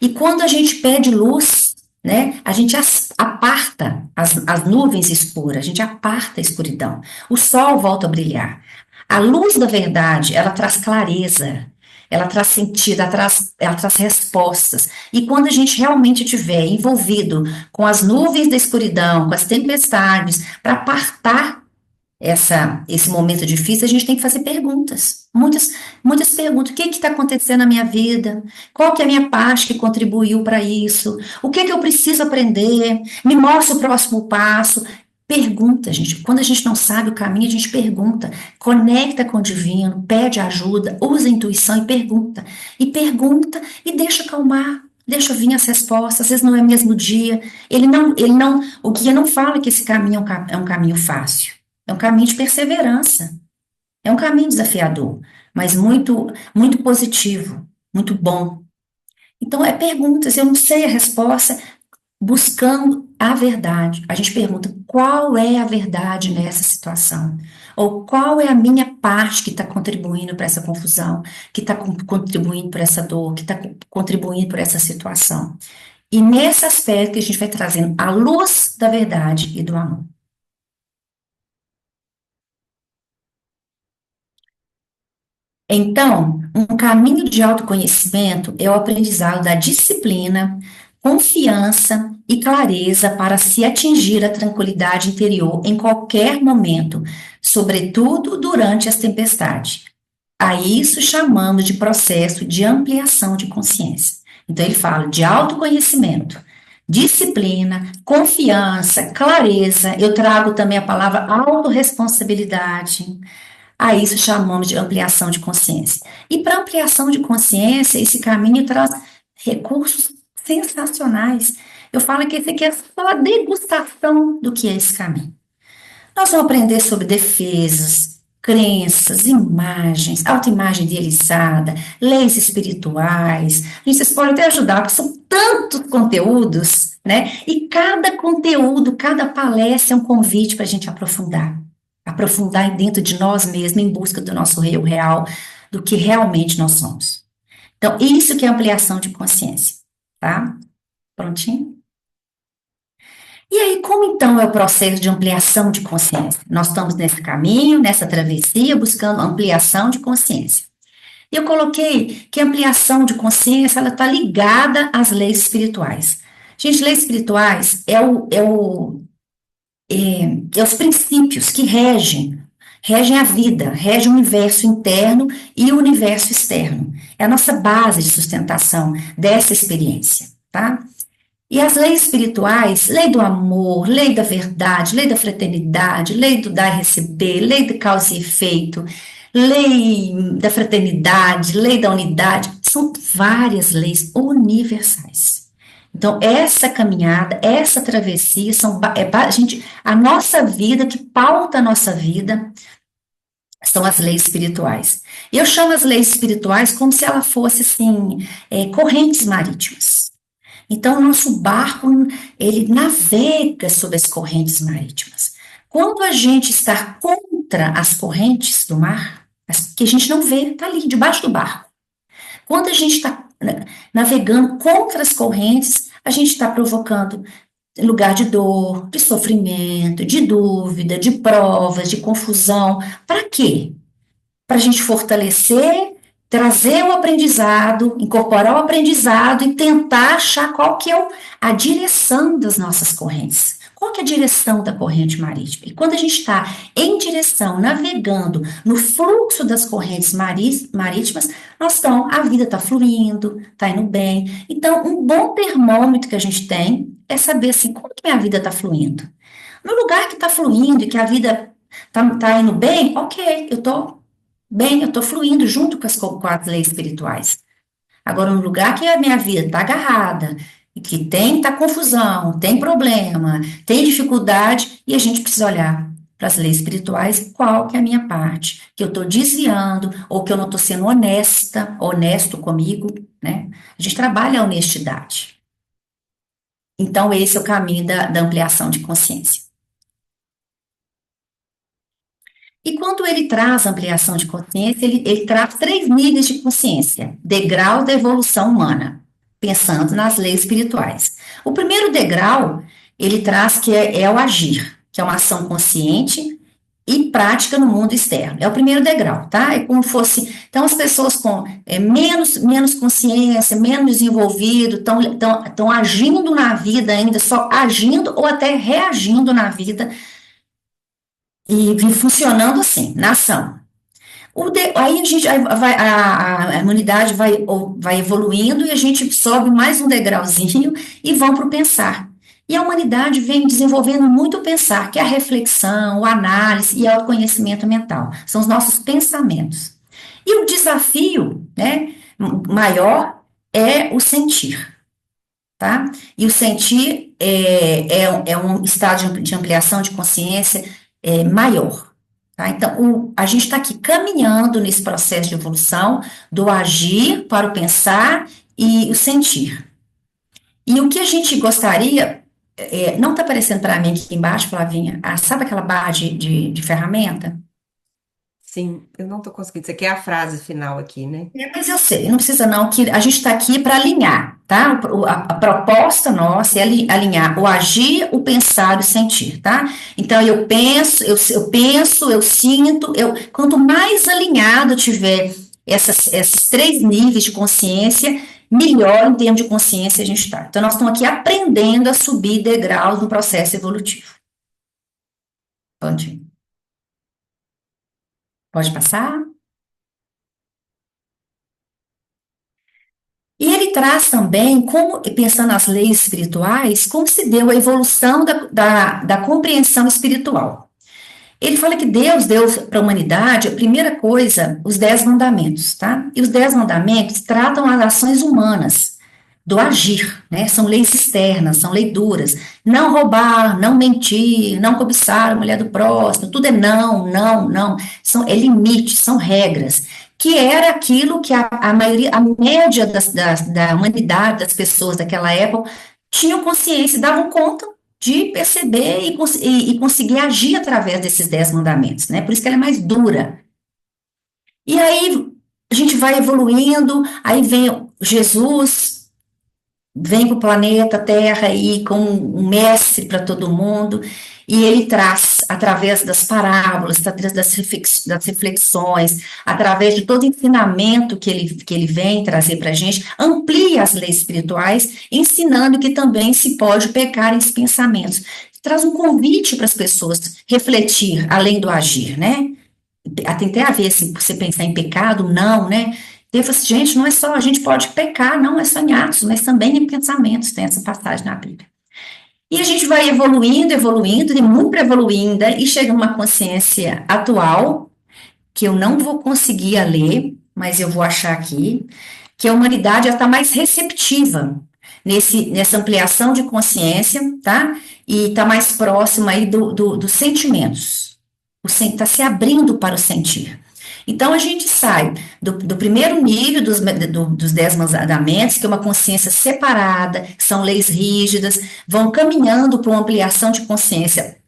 E quando a gente pede luz, né, a gente aparta as nuvens escuras, a gente aparta a escuridão. O sol volta a brilhar. A luz da verdade, ela traz clareza, ela traz sentido, ela traz respostas. E quando a gente realmente estiver envolvido com as nuvens da escuridão, com as tempestades, para apartar esse momento difícil, a gente tem que fazer perguntas, muitas perguntas. O que está acontecendo na minha vida? Qual que é a minha parte que contribuiu para isso? O que eu preciso aprender? Me mostra o próximo passo. Pergunta, gente. Quando a gente não sabe o caminho, a gente pergunta. Conecta com o divino, pede ajuda, usa a intuição e pergunta. E pergunta e deixa acalmar, deixa vir as respostas. Às vezes não é mesmo dia. O guia não fala que esse caminho é um caminho fácil. É um caminho de perseverança. É um caminho desafiador, mas muito, muito positivo, muito bom. Então, é perguntas. Eu não sei a resposta, buscando a verdade. A gente pergunta qual é a verdade nessa situação? Ou qual é a minha parte que está contribuindo para essa confusão, que está contribuindo para essa dor, que está contribuindo para essa situação? E nesse aspecto que a gente vai trazendo a luz da verdade e do amor. Então, um caminho de autoconhecimento é o aprendizado da disciplina, confiança e clareza para se atingir a tranquilidade interior em qualquer momento, sobretudo durante as tempestades. A isso chamamos de processo de ampliação de consciência. Então, ele fala de autoconhecimento, disciplina, confiança, clareza. Eu trago também a palavra autorresponsabilidade. A isso chamamos de ampliação de consciência. E para ampliação de consciência, esse caminho traz recursos sensacionais. Eu falo que esse aqui é só a degustação do que é esse caminho. Nós vamos aprender sobre defesas, crenças, imagens, autoimagem idealizada, leis espirituais. Vocês podem até ajudar, porque são tantos conteúdos, né? E cada conteúdo, cada palestra é um convite para a gente aprofundar dentro de nós mesmos, em busca do nosso eu real, do que realmente nós somos. Então, isso que é ampliação de consciência, tá? Prontinho? E aí, como então é o processo de ampliação de consciência? Nós estamos nesse caminho, nessa travessia, buscando ampliação de consciência. E eu coloquei que a ampliação de consciência, ela está ligada às leis espirituais. Gente, leis espirituais é os princípios que regem a vida, regem o universo interno e o universo externo. É a nossa base de sustentação dessa experiência, tá? E as leis espirituais, lei do amor, lei da verdade, lei da fraternidade, lei do dar e receber, lei de causa e efeito, lei da fraternidade, lei da unidade, são várias leis universais. Então, essa caminhada, essa travessia, a nossa vida, que pauta a nossa vida, são as leis espirituais. Eu chamo as leis espirituais como se ela fosse, assim, correntes marítimas. Então, o nosso barco, ele navega sobre as correntes marítimas. Quando a gente está contra as correntes do mar, que a gente não vê, está ali, debaixo do barco. Quando a gente está navegando contra as correntes, a gente está provocando lugar de dor, de sofrimento, de dúvida, de provas, de confusão. Para quê? Para a gente fortalecer, trazer o aprendizado, incorporar o aprendizado e tentar achar qual que é a direção das nossas correntes. Qual que é a direção da corrente marítima? E quando a gente está em direção, navegando no fluxo das correntes marítimas, a vida está fluindo, está indo bem. Então, um bom termômetro que a gente tem é saber assim, como que minha vida está fluindo. No lugar que está fluindo e que a vida está indo bem, ok, eu estou fluindo junto com as leis espirituais. Agora, no lugar que a minha vida está agarrada, que tá confusão, tem problema, tem dificuldade, e a gente precisa olhar para as leis espirituais, qual que é a minha parte, que eu estou desviando, ou que eu não estou sendo honesto comigo, né? A gente trabalha a honestidade. Então, esse é o caminho da ampliação de consciência. E quando ele traz ampliação de consciência, ele traz 3 níveis de consciência, degrau da evolução humana, pensando nas leis espirituais. O primeiro degrau, ele traz que é o agir, que é uma ação consciente e prática no mundo externo. É o primeiro degrau, tá? É como fosse... Então, as pessoas com menos consciência, menos desenvolvido, estão agindo na vida ainda, só agindo ou até reagindo na vida, e vem funcionando assim, na ação. Aí a imunidade vai evoluindo e a gente sobe mais um degrauzinho e vão para o pensar. E a humanidade vem desenvolvendo muito o pensar, que é a reflexão, a análise e o autoconhecimento mental. São os nossos pensamentos. E o desafio, né, maior é o sentir, tá? E o sentir é um estágio de ampliação de consciência maior. Tá? Então, a gente está aqui caminhando nesse processo de evolução do agir para o pensar e o sentir. E o que a gente gostaria, não está aparecendo para mim aqui embaixo, Flavinha, sabe aquela barra de ferramenta? Sim, eu não estou conseguindo. Isso aqui é a frase final aqui, né? Mas eu sei, não precisa não, que a gente está aqui para alinhar, tá? A proposta nossa é alinhar o agir, o pensar e o sentir, tá? Então eu penso, eu sinto, quanto mais alinhado tiver esses três níveis de consciência, melhor em termos de consciência a gente está. Então nós estamos aqui aprendendo a subir degraus no processo evolutivo. Pode passar? E ele traz também, como, pensando nas leis espirituais, como se deu a evolução da compreensão espiritual. Ele fala que Deus deu para a humanidade, a primeira coisa, os 10 mandamentos, tá? E os 10 mandamentos tratam as ações humanas, do agir, né? São leis externas, são leis duras. Não roubar, não mentir, não cobiçar a mulher do próximo, tudo é não, não, não. É limites, são regras. Que era aquilo que a maioria, a média da humanidade, das pessoas daquela época, tinham consciência, davam conta de perceber e conseguir agir através desses 10 mandamentos, né? Por isso que ela é mais dura. E aí a gente vai evoluindo, aí vem Jesus, vem para o planeta Terra aí como um mestre para todo mundo, e ele traz, através das parábolas, através das reflexões, através de todo o ensinamento que ele vem trazer para a gente, amplia as leis espirituais, ensinando que também se pode pecar em pensamentos. Traz um convite para as pessoas refletir, além do agir, né? Tem até a ver, assim, você pensar em pecado, não, né? Eu falei assim, gente, não é só, a gente pode pecar, não é só em atos, mas também em pensamentos, tem essa passagem na Bíblia. E a gente vai evoluindo, evoluindo, tem muito para evoluir ainda, e chega numa consciência atual, que eu não vou conseguir ler, mas eu vou achar aqui, que a humanidade já está mais receptiva nessa ampliação de consciência, tá? E está mais próxima aí dos sentimentos. Está se abrindo para o sentir. Então, a gente sai do primeiro nível dos 10 mandamentos, que é uma consciência separada, são leis rígidas, vão caminhando para uma ampliação de consciência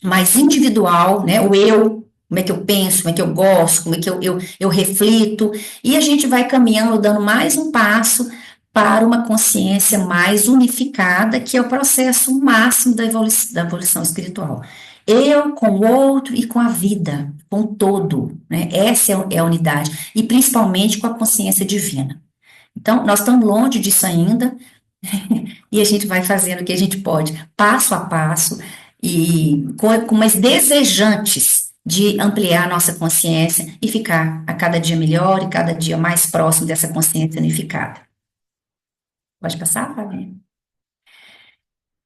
mais individual, né? O eu, como é que eu penso, como é que eu gosto, como é que eu reflito, e a gente vai caminhando, dando mais um passo para uma consciência mais unificada, que é o processo máximo da evolução espiritual. Eu com o outro e com a vida, com o todo, né? Essa é a unidade, e principalmente com a consciência divina. Então, nós estamos longe disso ainda, e a gente vai fazendo o que a gente pode, passo a passo, e com mais desejantes de ampliar a nossa consciência e ficar a cada dia melhor e cada dia mais próximo dessa consciência unificada. Pode passar, Fábio?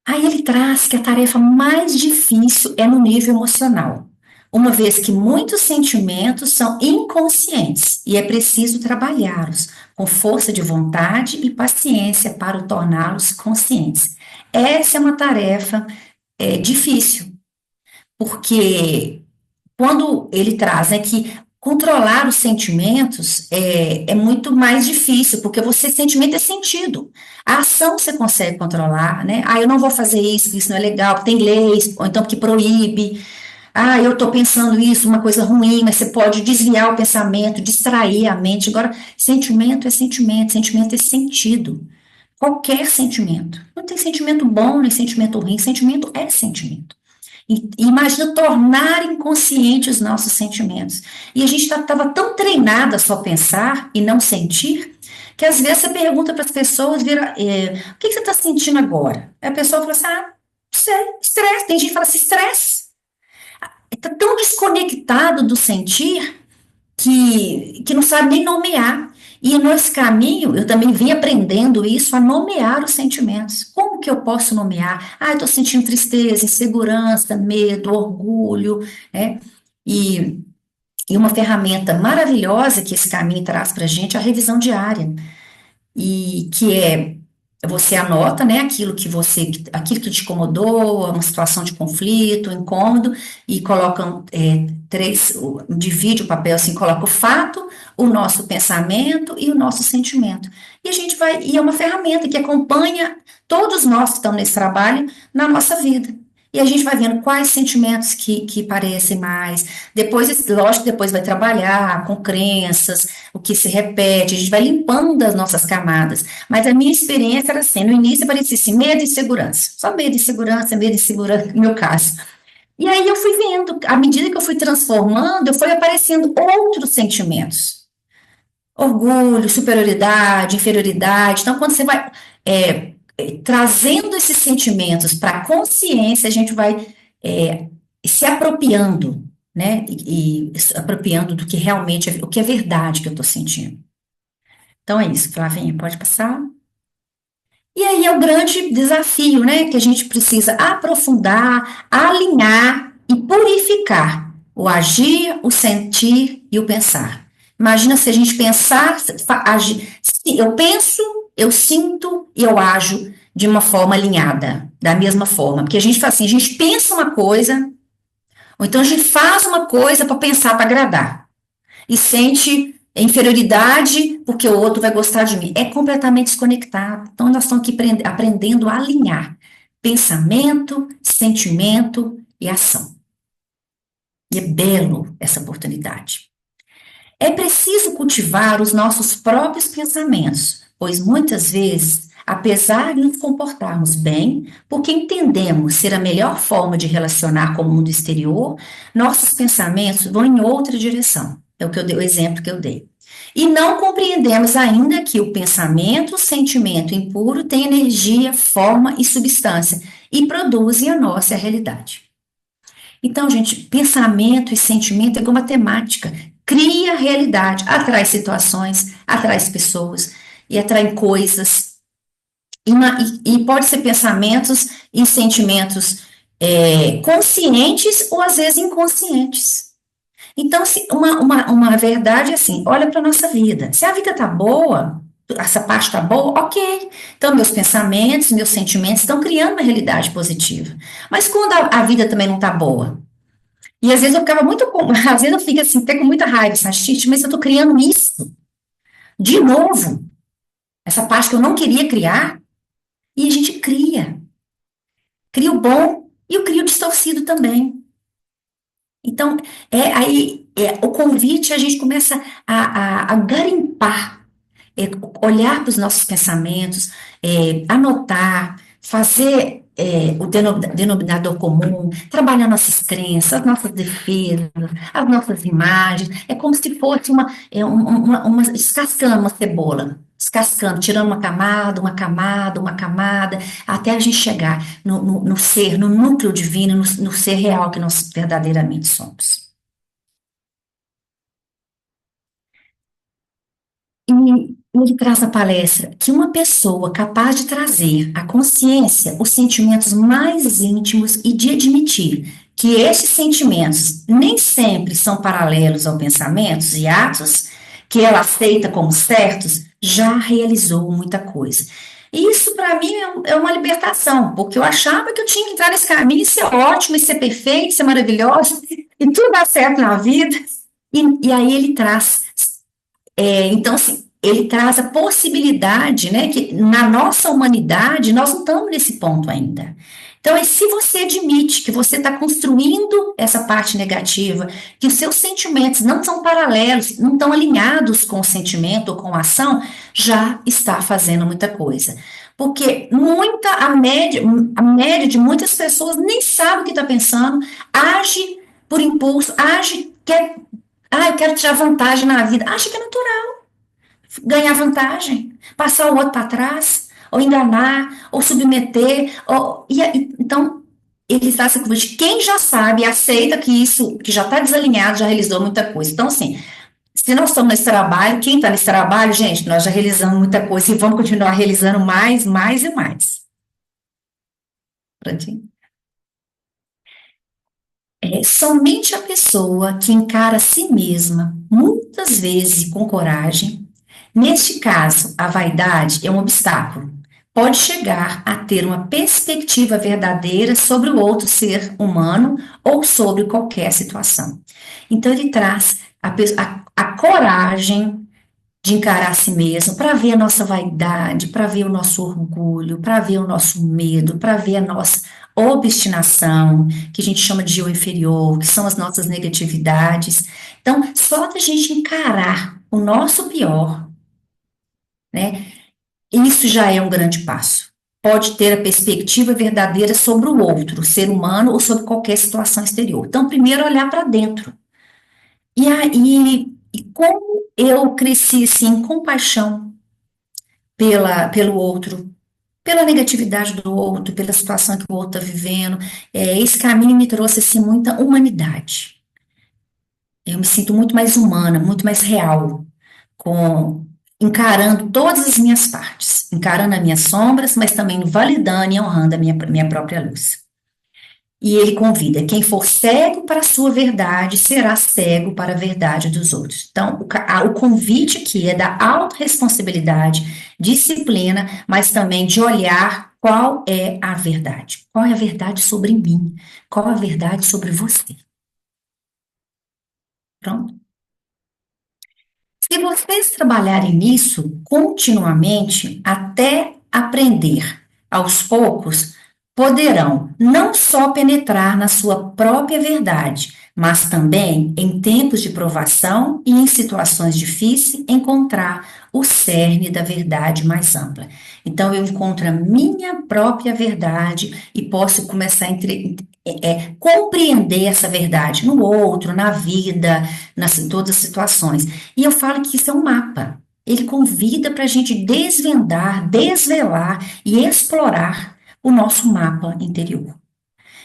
Aí ele traz que a tarefa mais difícil é no nível emocional, uma vez que muitos sentimentos são inconscientes e é preciso trabalhá-los com força de vontade e paciência para torná-los conscientes. Essa é uma tarefa difícil, porque quando ele traz que controlar os sentimentos é muito mais difícil, porque sentimento é sentido. A ação você consegue controlar, né? Eu não vou fazer isso, isso não é legal, tem leis, ou então que proíbe. Eu estou pensando isso, uma coisa ruim, mas você pode desviar o pensamento, distrair a mente. Agora, sentimento é sentimento, sentimento é sentido. Qualquer sentimento. Não tem sentimento bom, nem sentimento ruim, sentimento é sentimento. E imagina tornar inconscientes os nossos sentimentos. E a gente estava tão treinada a só pensar e não sentir, que às vezes você pergunta para as pessoas, o que você está sentindo agora? Aí a pessoa fala assim, sei, estresse. Tem gente que fala assim, estresse. Está tão desconectado do sentir que não sabe nem nomear. E nesse caminho, eu também vim aprendendo isso, a nomear os sentimentos. Como que eu posso nomear? Ah, eu estou sentindo tristeza, insegurança, medo, orgulho, né? E, e uma ferramenta maravilhosa que esse caminho traz para a gente é a revisão diária. E que é você anota, né, aquilo que te incomodou, uma situação de conflito, incômodo, e coloca divide o papel assim, coloca o fato, o nosso pensamento e o nosso sentimento. E a gente vai, e é uma ferramenta que acompanha todos nós que estão nesse trabalho na nossa vida. E a gente vai vendo quais sentimentos que parecem mais. Depois, lógico, depois vai trabalhar com crenças, o que se repete, a gente vai limpando as nossas camadas. Mas a minha experiência era assim, no início parecia assim, medo e insegurança. Só medo e insegurança, no meu caso. E aí eu fui vendo, à medida que eu fui transformando, foi aparecendo outros sentimentos. Orgulho, superioridade, inferioridade. Então, quando você vai trazendo esses sentimentos para a consciência, a gente vai é, se apropriando, né? E se apropriando do que realmente o que é verdade que eu estou sentindo. Então é isso, Flavinha, pode passar. E aí é o grande desafio, né? Que a gente precisa aprofundar, alinhar e purificar o agir, o sentir e o pensar. Imagina se a gente pensar, agir, eu penso, eu sinto e eu ajo de uma forma alinhada, da mesma forma. Porque a gente faz assim, a gente pensa uma coisa, ou então a gente faz uma coisa para pensar, para agradar e sente inferioridade porque o outro vai gostar de mim. É completamente desconectado. Então, nós estamos aqui aprendendo a alinhar pensamento, sentimento e ação. E é belo essa oportunidade. É preciso cultivar os nossos próprios pensamentos, pois muitas vezes, apesar de nos comportarmos bem, porque entendemos ser a melhor forma de relacionar com o mundo exterior, nossos pensamentos vão em outra direção. É o exemplo que eu dei. E não compreendemos ainda que o pensamento, o sentimento impuro tem energia, forma e substância e produzem a nossa realidade. Então, gente, pensamento e sentimento é igual matemática. Cria realidade, atrai situações, atrai pessoas e atrai coisas. E pode ser pensamentos e sentimentos conscientes ou às vezes inconscientes. Então, uma verdade é assim, olha para a nossa vida. Se a vida está boa, essa parte está boa, ok. Então, meus pensamentos, meus sentimentos estão criando uma realidade positiva. Mas quando a vida também não está boa? E às vezes eu ficava muito, às vezes eu fico assim, até com muita raiva, Sachite, mas eu estou criando isso. De novo, essa parte que eu não queria criar, e a gente cria. Cria o bom e eu crio o distorcido também. Então, o convite, a gente começa a garimpar, olhar para os nossos pensamentos, anotar, fazer o denominador comum, trabalhar nossas crenças, as nossas defesas, as nossas imagens. É como se fosse descascando uma cebola, descascando, tirando uma camada, uma camada, uma camada, até a gente chegar no ser, no núcleo divino, no ser real que nós verdadeiramente somos. E ele traz na palestra que uma pessoa capaz de trazer à consciência os sentimentos mais íntimos e de admitir que estes sentimentos nem sempre são paralelos aos pensamentos e atos que ela aceita como certos, já realizou muita coisa. E isso, para mim, é uma libertação, porque eu achava que eu tinha que entrar nesse caminho e ser ótimo, e ser perfeito, ser maravilhoso, e tudo dá certo na vida. E aí ele traz. Então, assim, ele traz a possibilidade, né, que na nossa humanidade nós não estamos nesse ponto ainda. Então, se você admite que você está construindo essa parte negativa, que os seus sentimentos não são paralelos, não estão alinhados com o sentimento ou com a ação, já está fazendo muita coisa. Porque a média de muitas pessoas nem sabe o que está pensando, age por impulso, eu quero tirar vantagem na vida, acha que é natural ganhar vantagem, passar o outro para trás, ou enganar, ou submeter, então ele está se convite. Quem já sabe, aceita que isso, que já está desalinhado, já realizou muita coisa. Então, assim, Se nós estamos nesse trabalho, quem está nesse trabalho, gente, nós já realizamos muita coisa e vamos continuar realizando mais, mais e mais. Prontinho. Somente a pessoa que encara a si mesma, muitas vezes com coragem, neste caso, a vaidade é um obstáculo, pode chegar a ter uma perspectiva verdadeira sobre o outro ser humano ou sobre qualquer situação. Então, ele traz a coragem de encarar a si mesmo, para ver a nossa vaidade, para ver o nosso orgulho, para ver o nosso medo, para ver a nossa obstinação, que a gente chama de eu inferior, que são as nossas negatividades. Então, só da gente encarar o nosso pior, né? Isso já é um grande passo. Pode ter a perspectiva verdadeira sobre o outro, o ser humano ou sobre qualquer situação exterior. Então, primeiro olhar para dentro. E aí, como eu cresci assim, em compaixão pelo outro, pela negatividade do outro, pela situação que o outro está vivendo, esse caminho me trouxe assim, muita humanidade. Eu me sinto muito mais humana, muito mais real, com encarando todas as minhas partes, encarando as minhas sombras, mas também validando e honrando a minha própria luz. E ele convida: quem for cego para a sua verdade será cego para a verdade dos outros. Então, o convite aqui é da autorresponsabilidade, disciplina, mas também de olhar qual é a verdade. Qual é a verdade sobre mim? Qual é a verdade sobre você? Pronto. Se vocês trabalharem nisso continuamente, até aprender aos poucos, poderão não só penetrar na sua própria verdade, mas também, em tempos de provação e em situações difíceis, encontrar o cerne da verdade mais ampla. Então, eu encontro a minha própria verdade e posso começar a compreender essa verdade no outro, na vida, em todas as situações. E eu falo que isso é um mapa. Ele convida para a gente desvendar, desvelar e explorar o nosso mapa interior.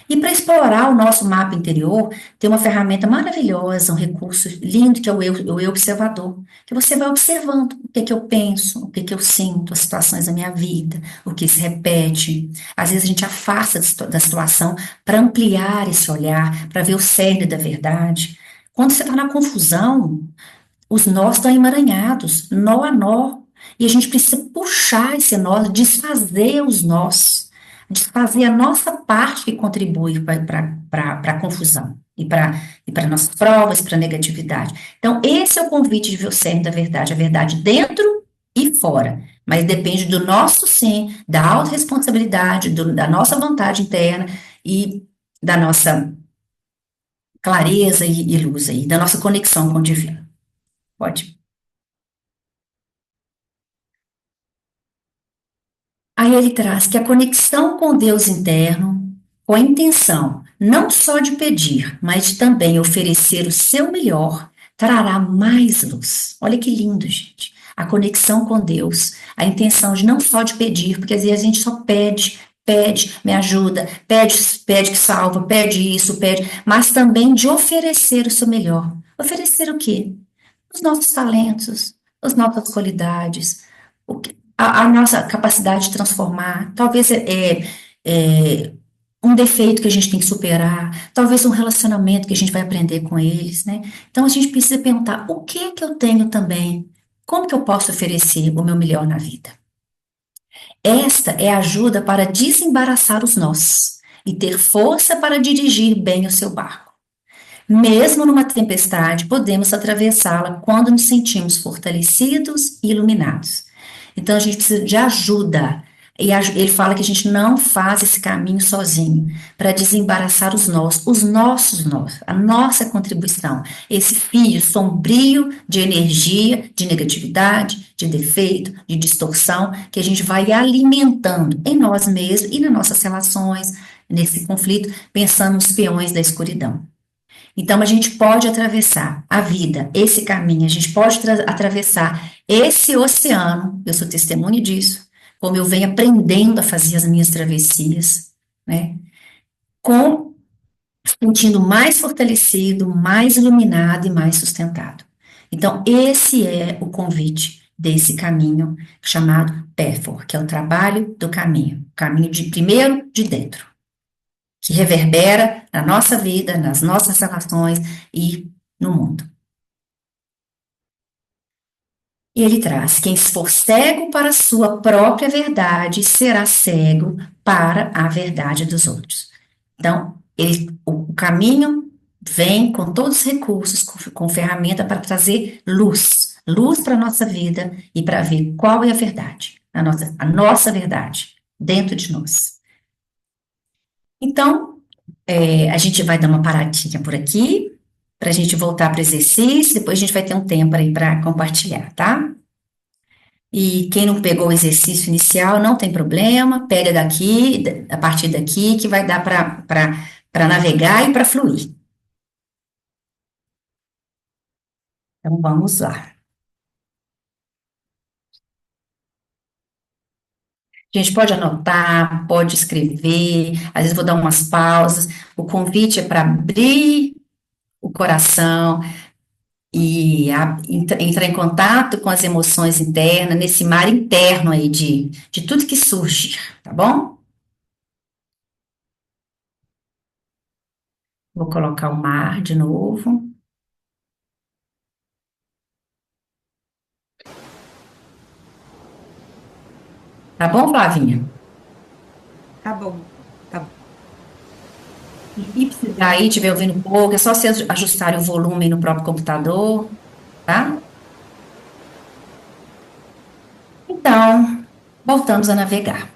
E para explorar o nosso mapa interior, tem uma ferramenta maravilhosa, um recurso lindo que é o eu observador, que você vai observando o que eu penso, o que eu sinto, as situações da minha vida, o que se repete. Às vezes a gente afasta da situação para ampliar esse olhar, para ver o cerne da verdade. Quando você está na confusão, os nós estão emaranhados, nó a nó. E a gente precisa puxar esse nó, desfazer os nós, desfazer a nossa parte que contribui para a confusão e para nossas provas, para a negatividade. Então, esse é o convite de ver o cerne da verdade, a verdade dentro e fora. Mas depende do nosso sim, da autorresponsabilidade, da nossa vontade interna e da nossa clareza e luz aí, da nossa conexão com o divino. Pode. Aí ele traz que a conexão com Deus interno, com a intenção não só de pedir, mas de também oferecer o seu melhor, trará mais luz. Olha que lindo, gente. A conexão com Deus, a intenção de não só de pedir, porque às vezes a gente só pede, pede, me ajuda, pede, pede que salva, pede isso, pede, mas também de oferecer o seu melhor. Oferecer o quê? Os nossos talentos, as nossas qualidades, a nossa capacidade de transformar, talvez um defeito que a gente tem que superar, talvez um relacionamento que a gente vai aprender com eles, né? Então a gente precisa perguntar: o que é que eu tenho também? Como que eu posso oferecer o meu melhor na vida? Esta é a ajuda para desembaraçar os nós e ter força para dirigir bem o seu barco. Mesmo numa tempestade, podemos atravessá-la quando nos sentimos fortalecidos e iluminados. Então, a gente precisa de ajuda. E ele fala que a gente não faz esse caminho sozinho, para desembaraçar os nossos nós, a nossa contribuição. Esse fio sombrio de energia, de negatividade, de defeito, de distorção, que a gente vai alimentando em nós mesmos e nas nossas relações, nesse conflito, pensando nos peões da escuridão. Então, a gente pode atravessar a vida, esse caminho, a gente pode atravessar esse oceano, eu sou testemunha disso, como eu venho aprendendo a fazer as minhas travessias, né? Sentindo mais fortalecido, mais iluminado e mais sustentado. Então, esse é o convite desse caminho chamado Pathwork, que é o trabalho do caminho, o caminho de primeiro de dentro, que reverbera na nossa vida, nas nossas relações e no mundo. E ele traz: quem for cego para a sua própria verdade será cego para a verdade dos outros. Então, o caminho vem com todos os recursos, com ferramenta para trazer luz, luz para a nossa vida e para ver qual é a verdade, a nossa verdade dentro de nós. Então, a gente vai dar uma paradinha por aqui, para a gente voltar para o exercício, depois a gente vai ter um tempo aí para compartilhar, tá? E quem não pegou o exercício inicial, não tem problema, pega daqui, a partir daqui, que vai dar para navegar e para fluir. Então, vamos lá. A gente pode anotar, pode escrever, às vezes vou dar umas pausas. O convite é para abrir o coração e entrar em contato com as emoções internas, nesse mar interno aí de tudo que surge, tá bom? Vou colocar o mar de novo. Tá bom, Flavinha? Tá bom, tá bom. E precisar aí, estiver ouvindo pouco, é só vocês ajustarem o volume no próprio computador, tá? Então, voltamos a navegar.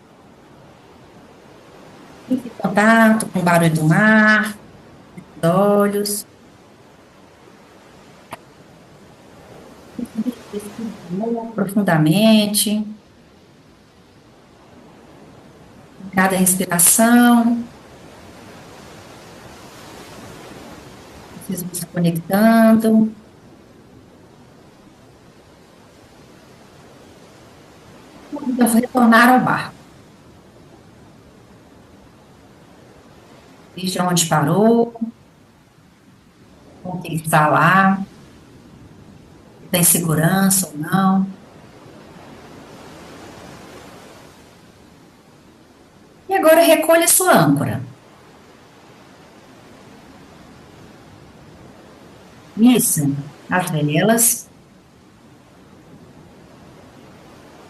Fique em contato com o barulho do mar, dos olhos. Respirou profundamente. Cada respiração, vocês vão se conectando. Então, retornar ao barco. Desde onde parou, como que ele está lá, tem segurança ou não. E agora recolha sua âncora. Isso, as velas.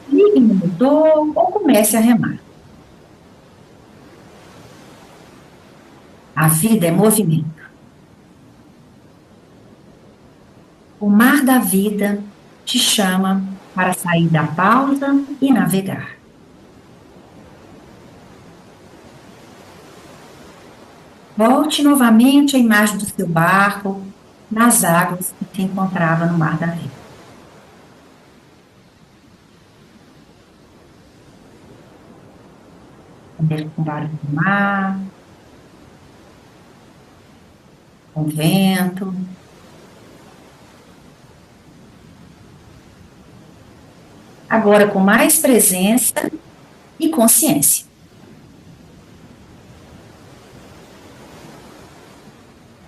Ligue no motor ou comece a remar. A vida é movimento. O mar da vida te chama para sair da pausa e navegar. Volte novamente à imagem do seu barco nas águas que se encontrava no mar da vida. Com o barulho do mar, com o vento. Agora com mais presença e consciência.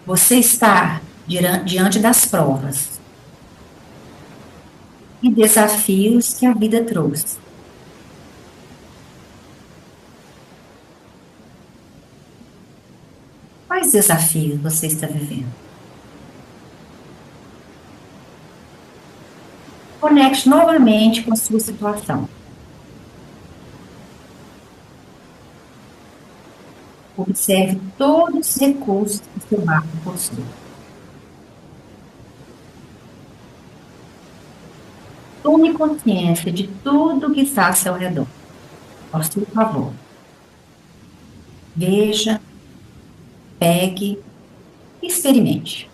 Você está diante das provas e desafios que a vida trouxe. Quais desafios você está vivendo? Conecte novamente com a sua situação. Observe todos os recursos que seu barco possui. Tome consciência de tudo que está ao seu redor, ao seu favor. Veja, pegue, experimente.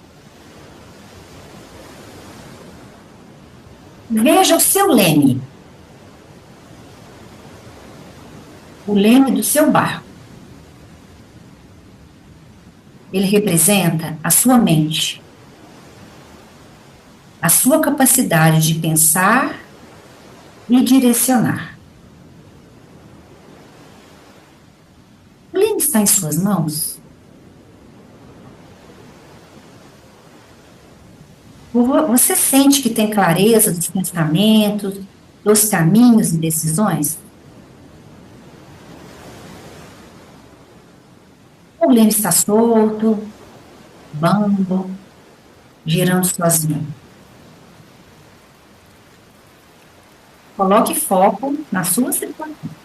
Veja o seu leme, o leme do seu barco. Ele representa a sua mente, a sua capacidade de pensar e direcionar. O leme está em suas mãos? Você sente que tem clareza dos pensamentos, dos caminhos e decisões? O leme está solto, bambo, girando sozinho. Coloque foco na sua situação.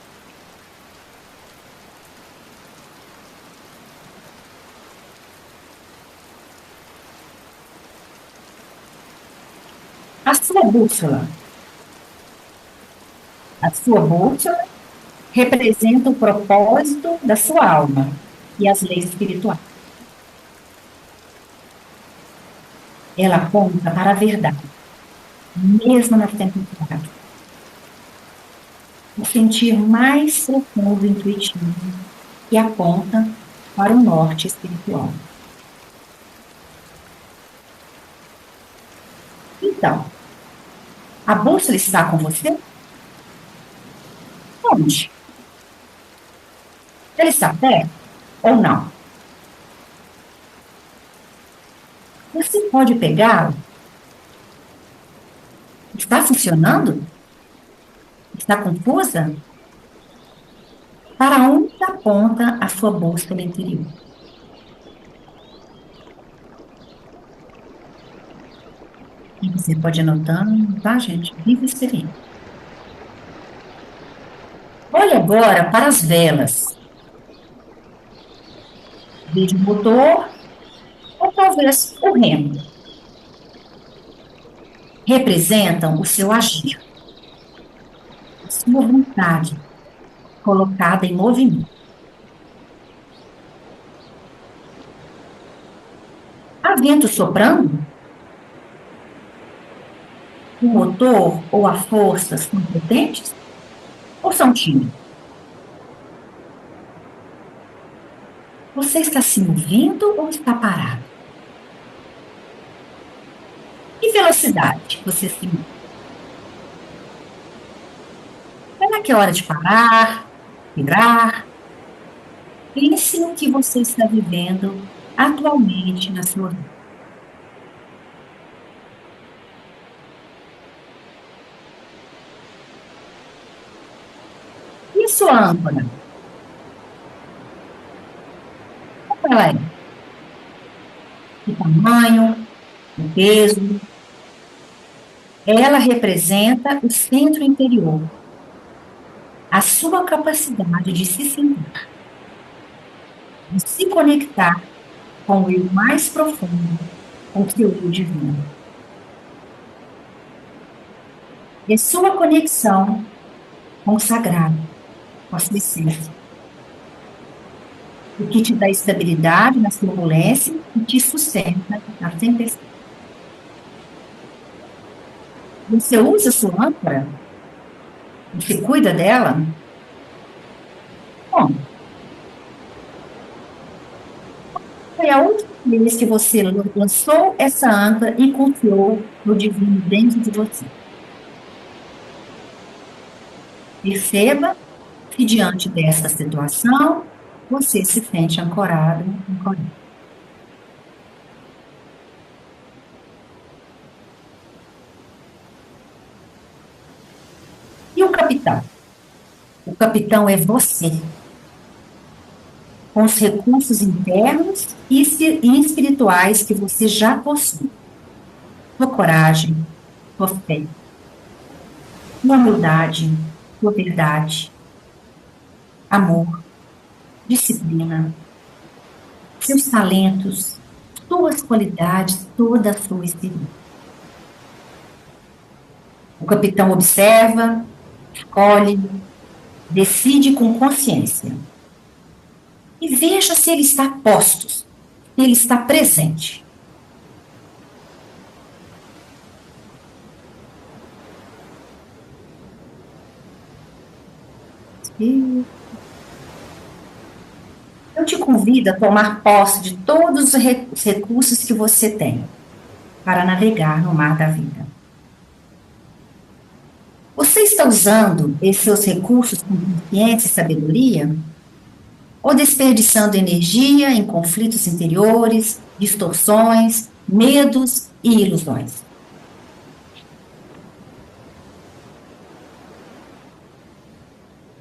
A sua bússola. A sua bússola representa o propósito da sua alma e as leis espirituais. Ela aponta para a verdade, mesmo na tempestade. O sentir mais profundo e intuitivo que aponta para o norte espiritual. Então, a bússola está com você? Onde? Ela está perto ou não? Você pode pegá-la? Está funcionando? Está confusa? Para onde aponta a sua bússola interior? E você pode ir anotando, tá, gente? Viva experiência. Olhe agora para as velas. Veja o motor ou talvez o remo. Representam o seu agir, a sua vontade colocada em movimento. Há vento soprando? O motor ou a força são potentes ou são tímidos? Você está se movendo ou está parado? Que velocidade você se move? Será que é hora de parar, virar? Pense no que você está vivendo atualmente na sua vida. E a sua âncora? Como ela é? O tamanho, o peso? Ela representa o centro interior, a sua capacidade de se sentir, de se conectar com o eu mais profundo, com o seu eu divino. E sua conexão com o sagrado, com a sua essência. O que te dá estabilidade na turbulência e te sustenta na tempestade. Você usa sua âncora? Você cuida dela? Bom, foi a última vez que você lançou essa âncora e confiou no divino dentro de você. Perceba que diante dessa situação, você se sente ancorado, ancorado. E o capitão? O capitão é você, com os recursos internos e espirituais que você já possui. Sua coragem, sua fé, sua humildade, sua verdade, amor, disciplina, seus talentos, suas qualidades, toda a sua experiência. O capitão observa, escolhe, decide com consciência. E veja se ele está a postos, se ele está presente. Eu te convido a tomar posse de todos os recursos que você tem para navegar no mar da vida. Você está usando esses seus recursos com consciência e sabedoria? Ou desperdiçando energia em conflitos interiores, distorções medos e ilusões.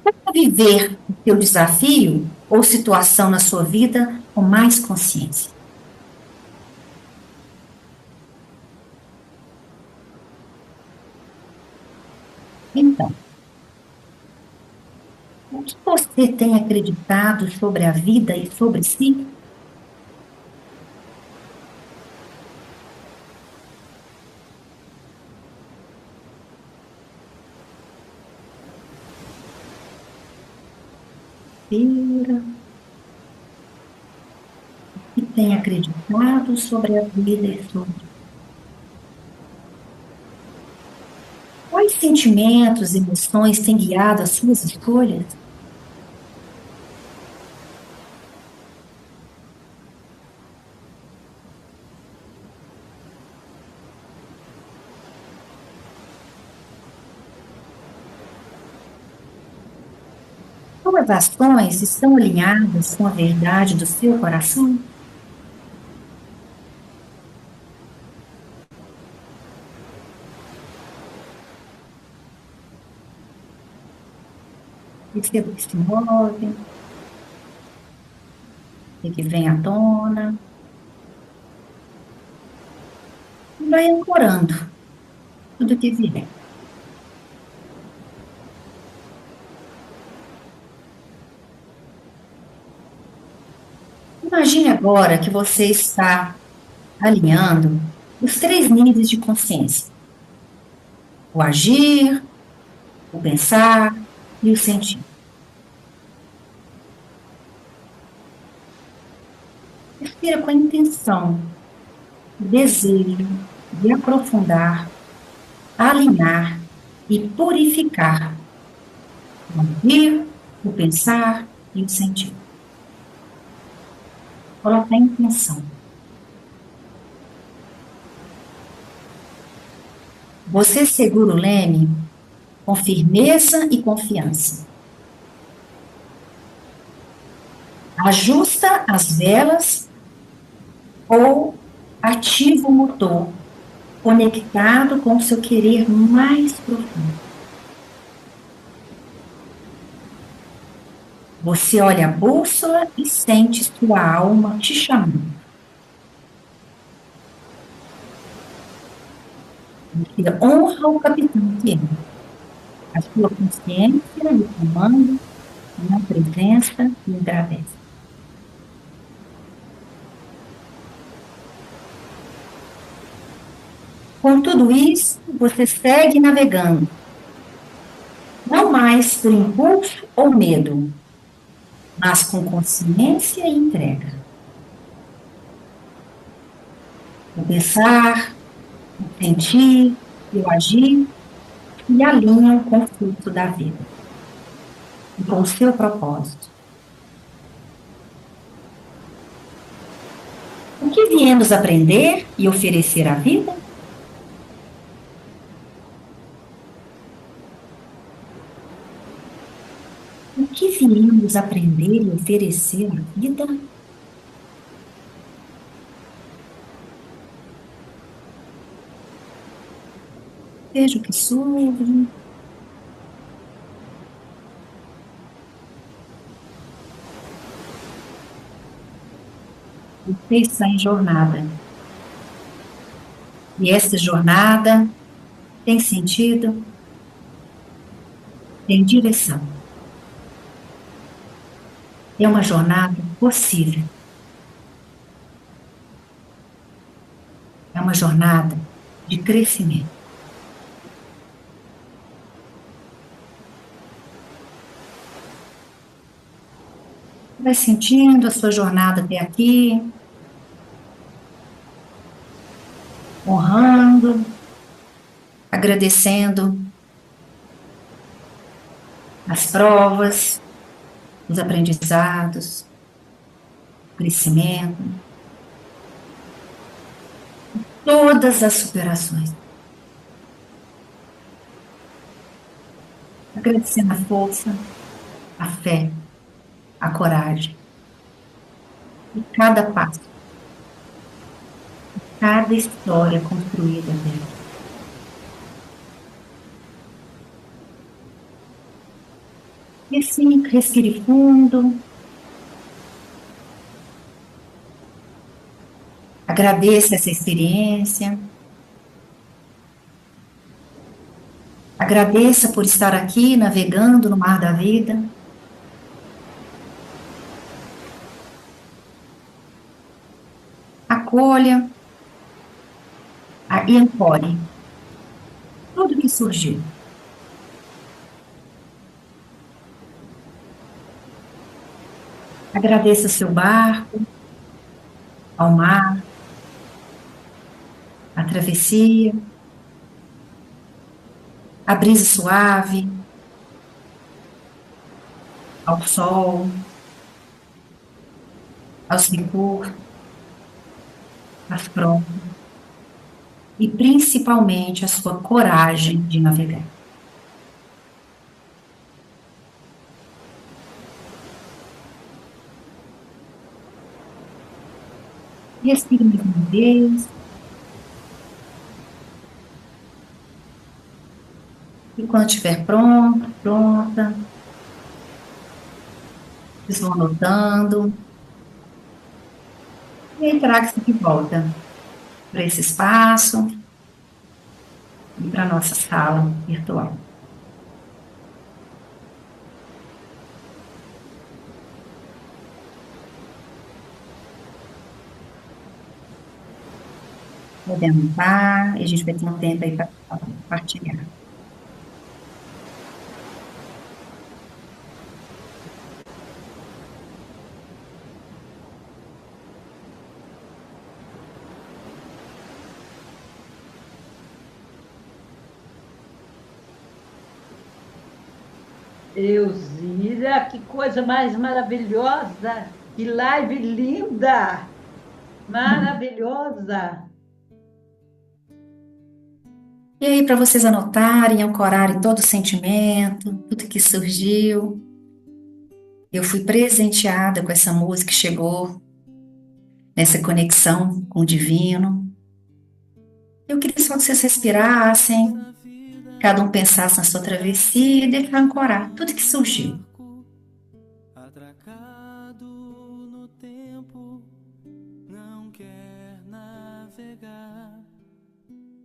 Para viver o seu desafio ou situação na sua vida com mais consciência. Então, o que você tem acreditado sobre a vida e sobre si? Respira. O que tem acreditado sobre a vida e sobre. Quais sentimentos e emoções têm guiado as suas escolhas? Suas ações estão alinhadas com a verdade do seu coração? Perceba o que se move, o que vem à tona. E vai ancorando tudo que vier. Imagine agora que você está alinhando os 3 níveis de consciência: o agir, o pensar e o sentir. Respira com a intenção, o desejo de aprofundar, alinhar e purificar o agir, o pensar e o sentir. Coloque a intenção. Você segura o leme com firmeza e confiança. Ajusta as velas ou ativa o motor, conectado com o seu querer mais profundo. Você olha a bússola e sente sua alma te chamando. Você honra o capitão que é. A sua consciência lhe comanda, na presença e agradece. Com tudo isso, você segue navegando. Não mais por impulso ou medo, mas com consciência e entrega. O pensar, o sentir e o agir se alinham com o fluxo da vida e com o seu propósito. O que viemos aprender e oferecer à vida? O que viemos aprender e oferecer à vida? Veja o que surge. Você está em jornada. E essa jornada tem sentido, tem direção. É uma jornada possível. É uma jornada de crescimento. Vai sentindo a sua jornada até aqui, honrando, agradecendo as provas, os aprendizados, o crescimento, todas as superações. Agradecendo a força, a fé, a coragem. E cada passo, cada história construída até aqui. E assim, respire fundo, agradeça essa experiência, agradeça por estar aqui navegando no mar da vida. Acolha e ancore tudo que surgiu. Agradeça seu barco, ao mar, a travessia, a brisa suave, ao sol, aos recursos, às provas e principalmente a sua coragem de navegar. Respire mais uma vez. E quando estiver pronto, pronta, vocês vão anotando. E aí traga-se de volta para esse espaço e para a nossa sala virtual. Podemos anotar e a gente vai ter um tempo aí para compartilhar. Elzira, que coisa mais maravilhosa! Que live linda! Maravilhosa! E aí, para vocês anotarem, ancorarem todo o sentimento, tudo que surgiu. Eu fui presenteada com essa música que chegou nessa conexão com o divino. Eu queria só que vocês respirassem, cada um pensasse na sua travessia e deixar ancorar tudo que surgiu. Atracado no tempo, não quer navegar,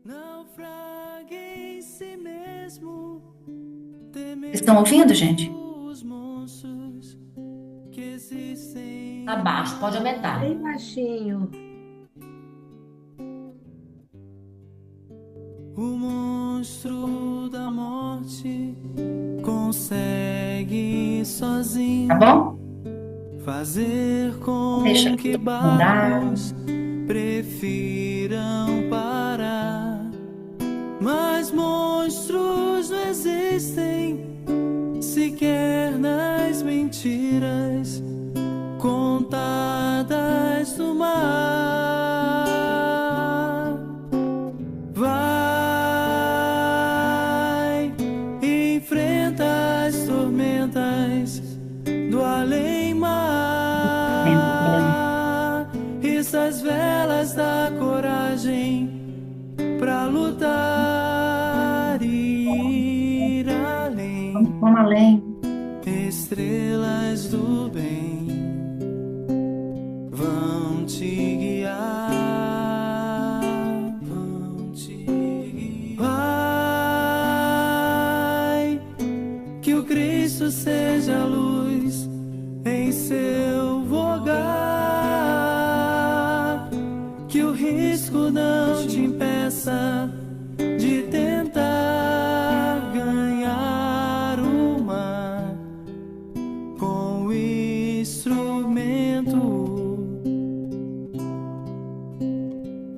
naufraga em si mesmo, Vocês estão ouvindo, gente? os monstros que existem. Tá baixo, pode aumentar. Bem baixinho. O monstro da morte consegue sozinho Tá bom? fazer com Deixa que tudo andar. barcos prefiram parar. Mas monstros não existem sequer nas mentiras contadas no mar. Vai, enfrenta as tormentas do além-mar. Essas velas da coragem pra lutar e ir além. Vamos além. Estrelas do bem vão te guiar, vão te guiar. Vai, que o Cristo seja a luz em seu vogar, que o risco não te impeça de tentar ganhar o mar com o instrumento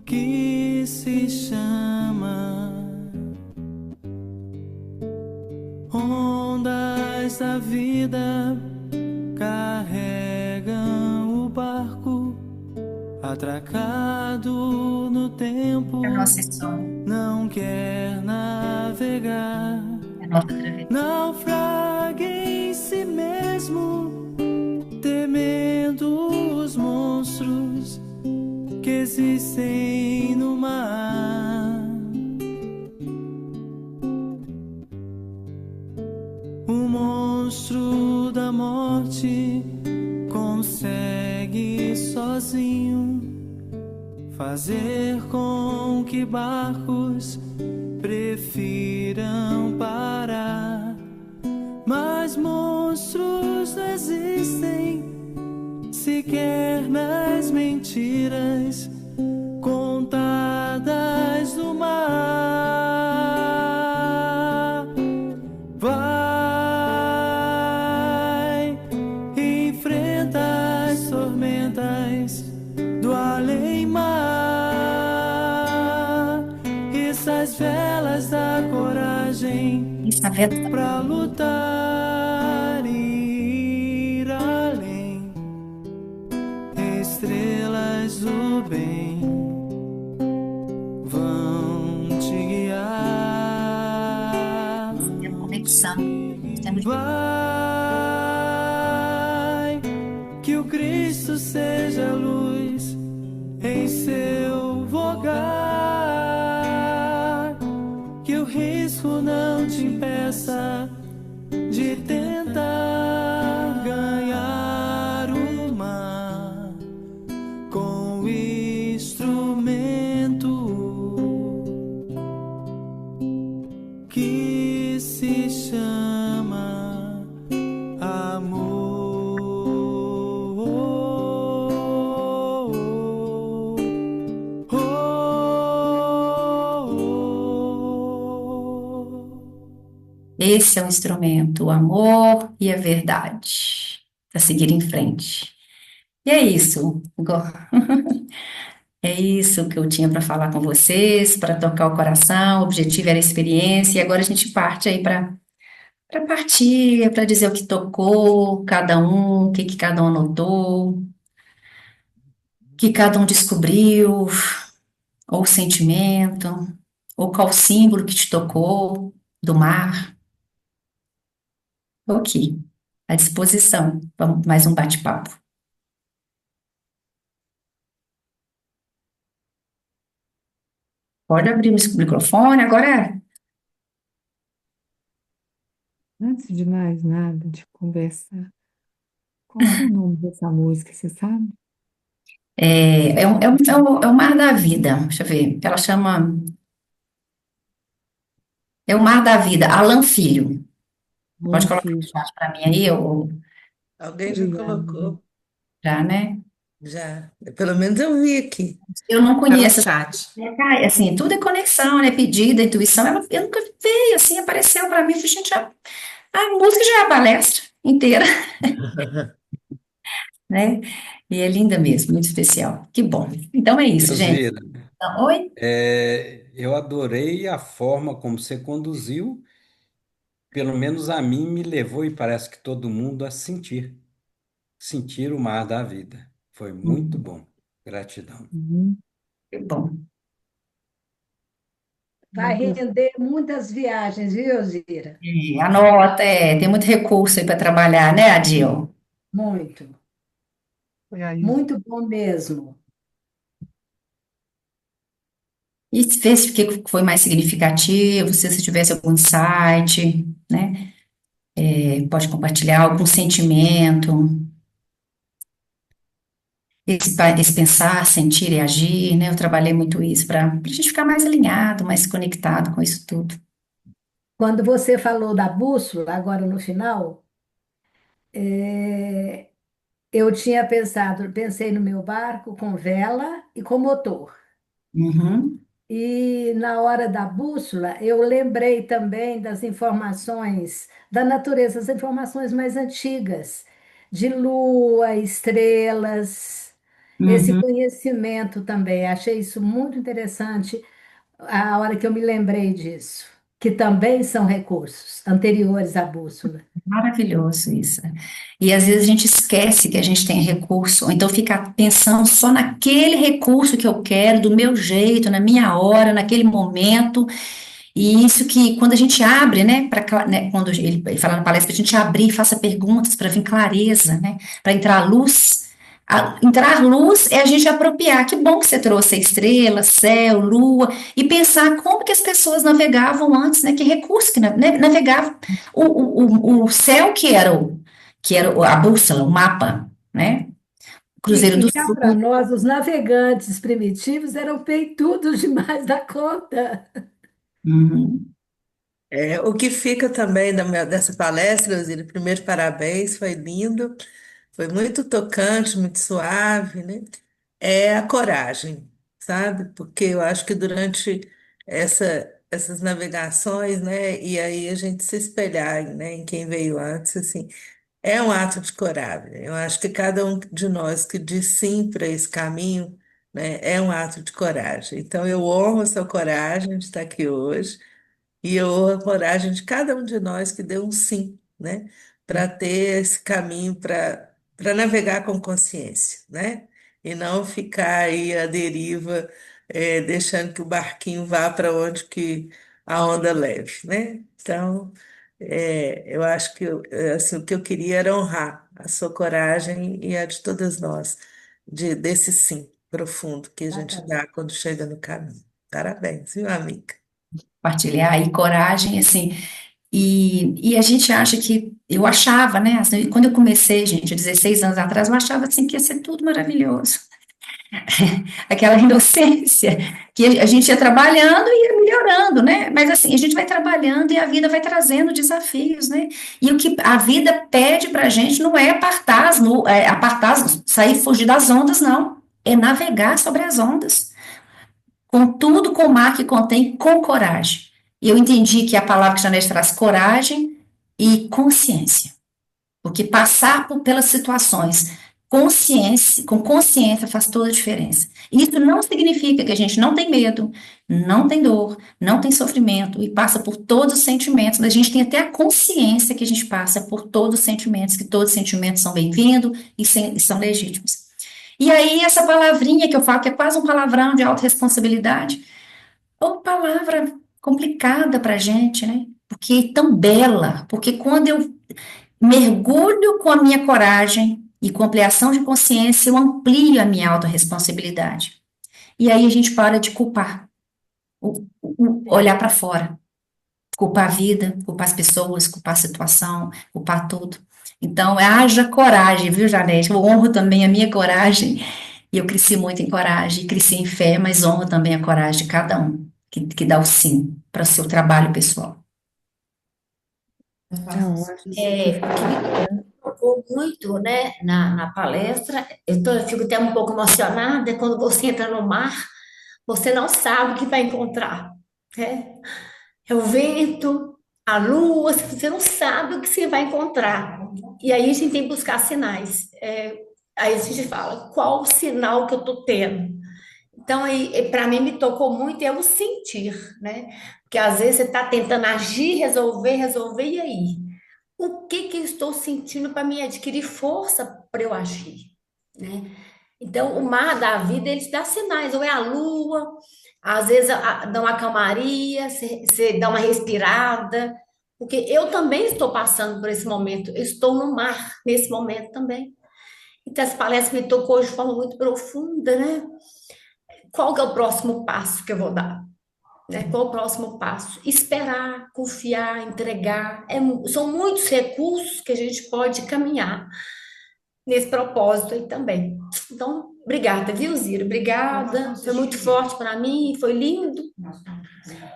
que se chama ondas da vida. Carregam o barco atracado no tempo, É a nossa história, não quer navegar, é a nossa travessia. naufraga em si mesmo, temendo os monstros que existem no mar. O monstro da morte consegue sozinho fazer com que barcos prefiram parar. Mas monstros não existem sequer nas mentiras contadas no mar. Vai, enfrenta as tormentas do além-mar, essas velas da coragem Isso, a veta. pra lutar e ir além. Estrelas do bem vão te guiar. É uma conexão. Temos Vai, que o Cristo seja luz em seu vogar, que o risco não te impeça de tentar ganhar o mar com o instrumento que se chama amor. Esse é o instrumento, o amor e a verdade, para seguir em frente. E é isso. É isso que eu tinha para falar com vocês, para tocar o coração. O objetivo era a experiência, e agora a gente parte aí para partir, para dizer o que tocou, cada um, o que que cada um anotou, o que cada um descobriu, ou o sentimento, ou qual símbolo que te tocou do mar. Ok, à disposição. Vamos mais um bate-papo. Pode abrir o microfone, agora Antes de mais nada, de conversar, qual que é o nome dessa música, você sabe? é o Mar da Vida. Deixa eu ver. Ela chama. É o Mar da Vida, Alan Filho. Pode colocar no Filho. chat para mim aí, eu Alguém já Obrigada. colocou? já, né? Já. Pelo menos eu vi aqui. Eu não Tá no conheço, chat. assim, tudo é conexão, né? Pedida, intuição. Eu nunca veio assim, apareceu para mim. Falei, gente, a música já é a palestra inteira, né? E é linda mesmo, muito especial. Que bom. Então é isso, gente. Elvira, Então, oi? eu adorei a forma como você conduziu, pelo menos a mim me levou e parece que todo mundo a sentir o mar da vida. Foi muito bom. Gratidão. Uhum. Que bom. Vai Muito render muitas viagens, viu, Zira? Anota, tem muito recurso aí para trabalhar, né, Adil? Muito. Foi aí. Muito bom mesmo. E fez o que foi mais significativo, se você tivesse algum insight, né? Pode compartilhar algum sentimento, esse pensar, sentir e agir, né? Eu trabalhei muito isso para a gente ficar mais alinhado, mais conectado com isso tudo. Quando você falou da bússola, agora no final, eu tinha pensei no meu barco com vela e com motor. Uhum, E na hora da bússola, eu lembrei também das informações da natureza, as informações mais antigas, de lua, estrelas, esse uhum. conhecimento também. Achei isso muito interessante a hora que eu me lembrei disso, que também são recursos anteriores à bússola. Maravilhoso isso. E às vezes a gente esquece que a gente tem recurso, ou então fica pensando só naquele recurso que eu quero, do meu jeito, na minha hora, naquele momento. E isso que quando a gente abre, né, quando ele fala na palestra, a gente abrir, faça perguntas para vir clareza, né, para entrar a luz, Entrar luz é a gente apropriar. Que bom que você trouxe a estrela, céu, lua, e pensar como que as pessoas navegavam antes, né? Que recurso que navegavam. O céu a bússola, o mapa, né? Cruzeiro E do cá Sul. para nós, os navegantes primitivos eram peitudos demais da conta. Uhum. O que fica também dessa palestra, Osíris, primeiro, parabéns, foi lindo, foi muito tocante, muito suave, né? É a coragem, sabe? Porque eu acho que durante essas navegações, né? E aí a gente se espelhar, né, em quem veio antes, assim, é um ato de coragem. Eu acho que cada um de nós que diz sim para esse caminho, né, é um ato de coragem. Então eu honro a sua coragem de estar aqui hoje. E eu a coragem de cada um de nós que deu um sim, né? Para ter esse caminho para navegar com consciência, né? E não ficar aí à deriva, deixando que o barquinho vá para onde que a onda leve, né? Então, eu acho que assim, o que eu queria era honrar a sua coragem e a de todas nós, desse sim profundo que a gente Bacana. dá quando chega no caminho. Parabéns, viu, amiga? Compartilhar e coragem, assim. E a gente acha que, eu achava, né? Assim, quando eu comecei, gente, 16 anos atrás, eu achava assim que ia ser tudo maravilhoso. Aquela inocência, que a gente ia trabalhando e ia melhorando, né? Mas assim, a gente vai trabalhando e a vida vai trazendo desafios, né? E o que a vida pede pra gente não é sair, fugir das ondas, não. É navegar sobre as ondas, com tudo com o mar que contém, com coragem. E eu entendi que a palavra que Janete traz coragem e consciência. Porque passar pelas situações com consciência faz toda a diferença. Isso não significa que a gente não tem medo, não tem dor, não tem sofrimento e passa por todos os sentimentos. A gente tem até a consciência que a gente passa por todos os sentimentos, que todos os sentimentos são bem-vindos e são legítimos. E aí, essa palavrinha que eu falo, que é quase um palavrão de autorresponsabilidade, ou palavra complicada para a gente, né? Porque é tão bela, porque quando eu mergulho com a minha coragem e com ampliação de consciência, eu amplio a minha autorresponsabilidade. E aí a gente para de culpar, olhar para fora, culpar a vida, culpar as pessoas, culpar a situação, culpar tudo. Então, haja coragem, viu, Janete? Eu honro também a minha coragem, e eu cresci muito em coragem, cresci em fé, mas honro também a coragem de cada um que dá o sim para o seu trabalho pessoal. Tá ótimo. O que me tocou muito, né, na palestra, eu fico até um pouco emocionada, é quando você entra no mar, você não sabe o que vai encontrar, né? É o vento, a lua, você não sabe o que você vai encontrar. E aí a gente tem que buscar sinais. Aí a gente fala, qual o sinal que eu estou tendo? Então, para mim, me tocou muito é o sentir, né? Porque às vezes você está tentando agir, resolver, e aí? O que que eu estou sentindo para me adquirir força para eu agir, né? Então, o mar da vida, ele te dá sinais, ou é a lua, às vezes dá uma calmaria, você dá uma respirada, porque eu também estou passando por esse momento, eu estou no mar nesse momento também. Então, essa palestra me tocou de forma muito profunda, né? Qual que é o próximo passo que eu vou dar? Né? Qual o próximo passo? Esperar, confiar, entregar. São muitos recursos que a gente pode caminhar nesse propósito aí também. Então, obrigada, viu, Zira? Obrigada. Foi muito forte para mim, foi lindo.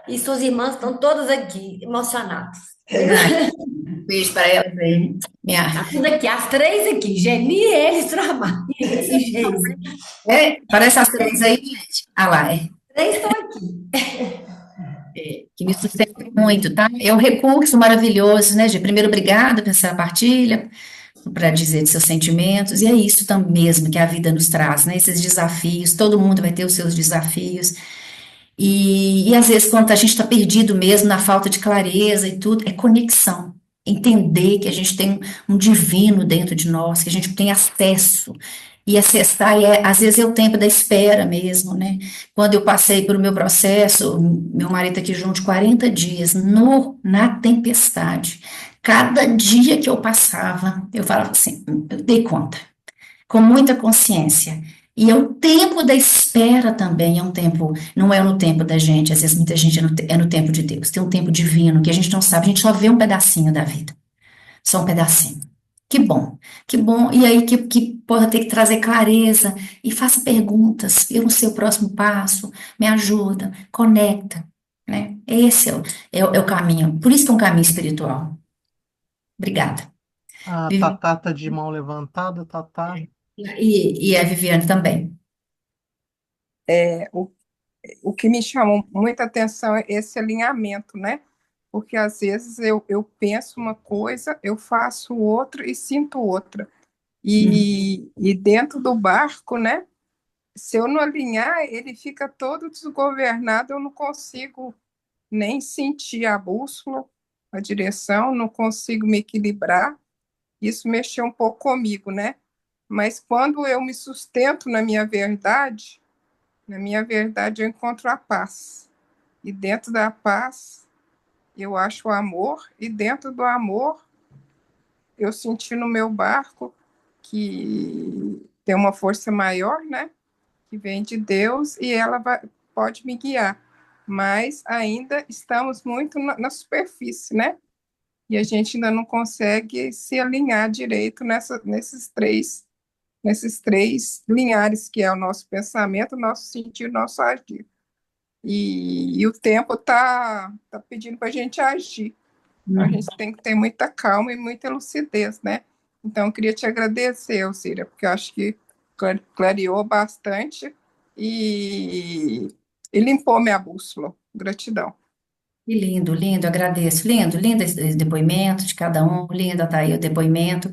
E suas irmãs estão todas aqui, emocionadas. Verdade. Um beijo para elas aí. Tá tudo aqui, as três aqui, Geni, eles, Trabalho e Geise. Parece as três aí, gente. Ah lá, Três estão aqui. que me sustenta muito, tá? É um recurso maravilhoso, né, Gi? Primeiro, obrigada por essa partilha, para dizer de seus sentimentos, e é isso também mesmo que a vida nos traz, né? Esses desafios, todo mundo vai ter os seus desafios, e às vezes quando a gente está perdido mesmo, na falta de clareza e tudo, é conexão. Entender que a gente tem um divino dentro de nós, que a gente tem acesso, e acessar, às vezes é o tempo da espera mesmo, né? Quando eu passei pelo meu processo, meu marido tá aqui junto, 40 dias, na tempestade. Cada dia que eu passava, eu falava assim, eu dei conta. com muita consciência. E é o tempo da espera também, é um tempo, não é no tempo da gente, às vezes muita gente é no tempo de Deus, tem um tempo divino que a gente não sabe, a gente só vê um pedacinho da vida, só um pedacinho. Que bom, e aí que pode ter que trazer clareza e faça perguntas, eu não sei o próximo passo, me ajuda, conecta, né? Esse é o caminho, por isso que é um caminho espiritual. Obrigada. A Vivi- Tatá tá de mão levantada, Tatá. E a Viviane também. É, o que me chamou muita atenção é esse alinhamento, né? Porque às vezes eu penso uma coisa, eu faço outra e sinto outra. E dentro do barco, né? Se eu não alinhar, ele fica todo desgovernado, eu não consigo nem sentir a bússola, a direção, não consigo me equilibrar. Isso mexeu um pouco comigo, né? Mas quando eu me sustento na minha verdade eu encontro a paz. E dentro da paz eu acho o amor, e dentro do amor eu senti no meu barco que tem uma força maior, né? Que vem de Deus e ela pode me guiar. Mas ainda estamos muito na superfície, né? E a gente ainda não consegue se alinhar direito nesses três linhares, que é o nosso pensamento, o nosso sentir, o nosso agir. E o tempo tá pedindo para a gente agir. Então, a gente tem que ter muita calma e muita lucidez, né? Então, eu queria te agradecer, Alcira, porque eu acho que clareou bastante e limpou minha bússola. Gratidão. Que lindo, lindo, agradeço. Lindo, lindo esse depoimento de cada um, lindo tá aí o depoimento.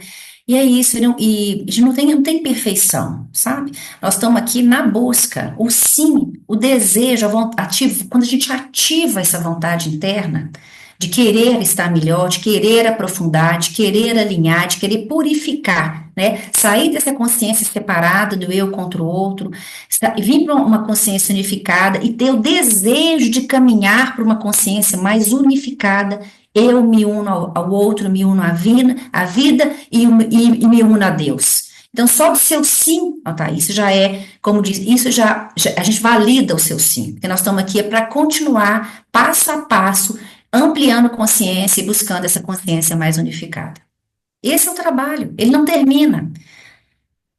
E é isso, e a gente não tem perfeição, sabe? Nós estamos aqui na busca, o sim, o desejo, ativo, quando a gente ativa essa vontade interna de querer estar melhor, de querer aprofundar, de querer alinhar, de querer purificar, né? Sair dessa consciência separada do eu contra o outro, vir para uma consciência unificada e ter o desejo de caminhar para uma consciência mais unificada. Eu me uno ao outro, me uno à vida e me uno a Deus. Então, só o seu sim, ó, tá, isso já é, como diz, isso a gente valida o seu sim, porque nós estamos aqui para continuar, passo a passo, ampliando consciência e buscando essa consciência mais unificada. Esse é o trabalho, ele não termina.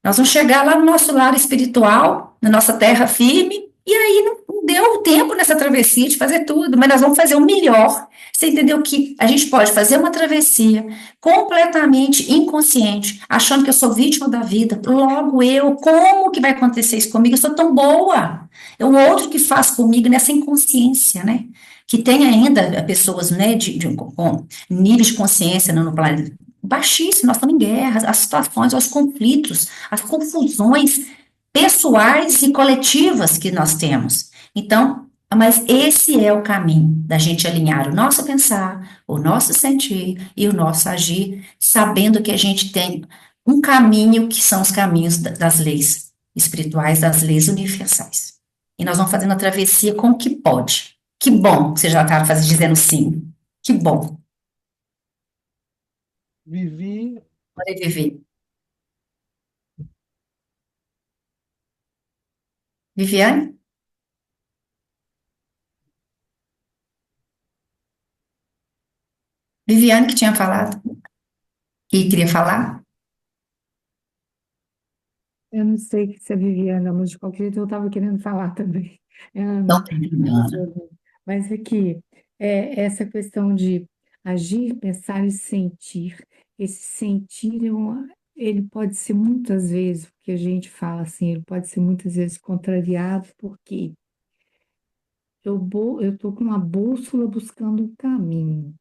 Nós vamos chegar lá no nosso lar espiritual, na nossa terra firme, e aí não deu tempo nessa travessia de fazer tudo, mas nós vamos fazer o melhor. Você entendeu que a gente pode fazer uma travessia completamente inconsciente, achando que eu sou vítima da vida, logo como que vai acontecer isso comigo? Eu sou tão boa. É o outro que faz comigo nessa inconsciência, né? Que tem ainda pessoas, né, com níveis de consciência no planeta baixíssimo, nós estamos em guerras, as situações, os conflitos, as confusões pessoais e coletivas que nós temos. Então, mas esse é o caminho da gente alinhar o nosso pensar, o nosso sentir e o nosso agir, sabendo que a gente tem um caminho que são os caminhos das leis espirituais, das leis universais. E nós vamos fazendo a travessia com o que pode. Que bom que você já está dizendo sim. Que bom. Vivi, Pode viver. Viviane? Viviane que tinha falado, que queria falar? Eu não sei se a Viviana, mas de qualquer jeito eu estava querendo falar também. Não tem problema. Mas é que essa questão de agir, pensar e sentir, esse sentir ele pode ser muitas vezes, o que a gente fala assim, ele pode ser muitas vezes contrariado, porque eu estou com uma bússola buscando um caminho,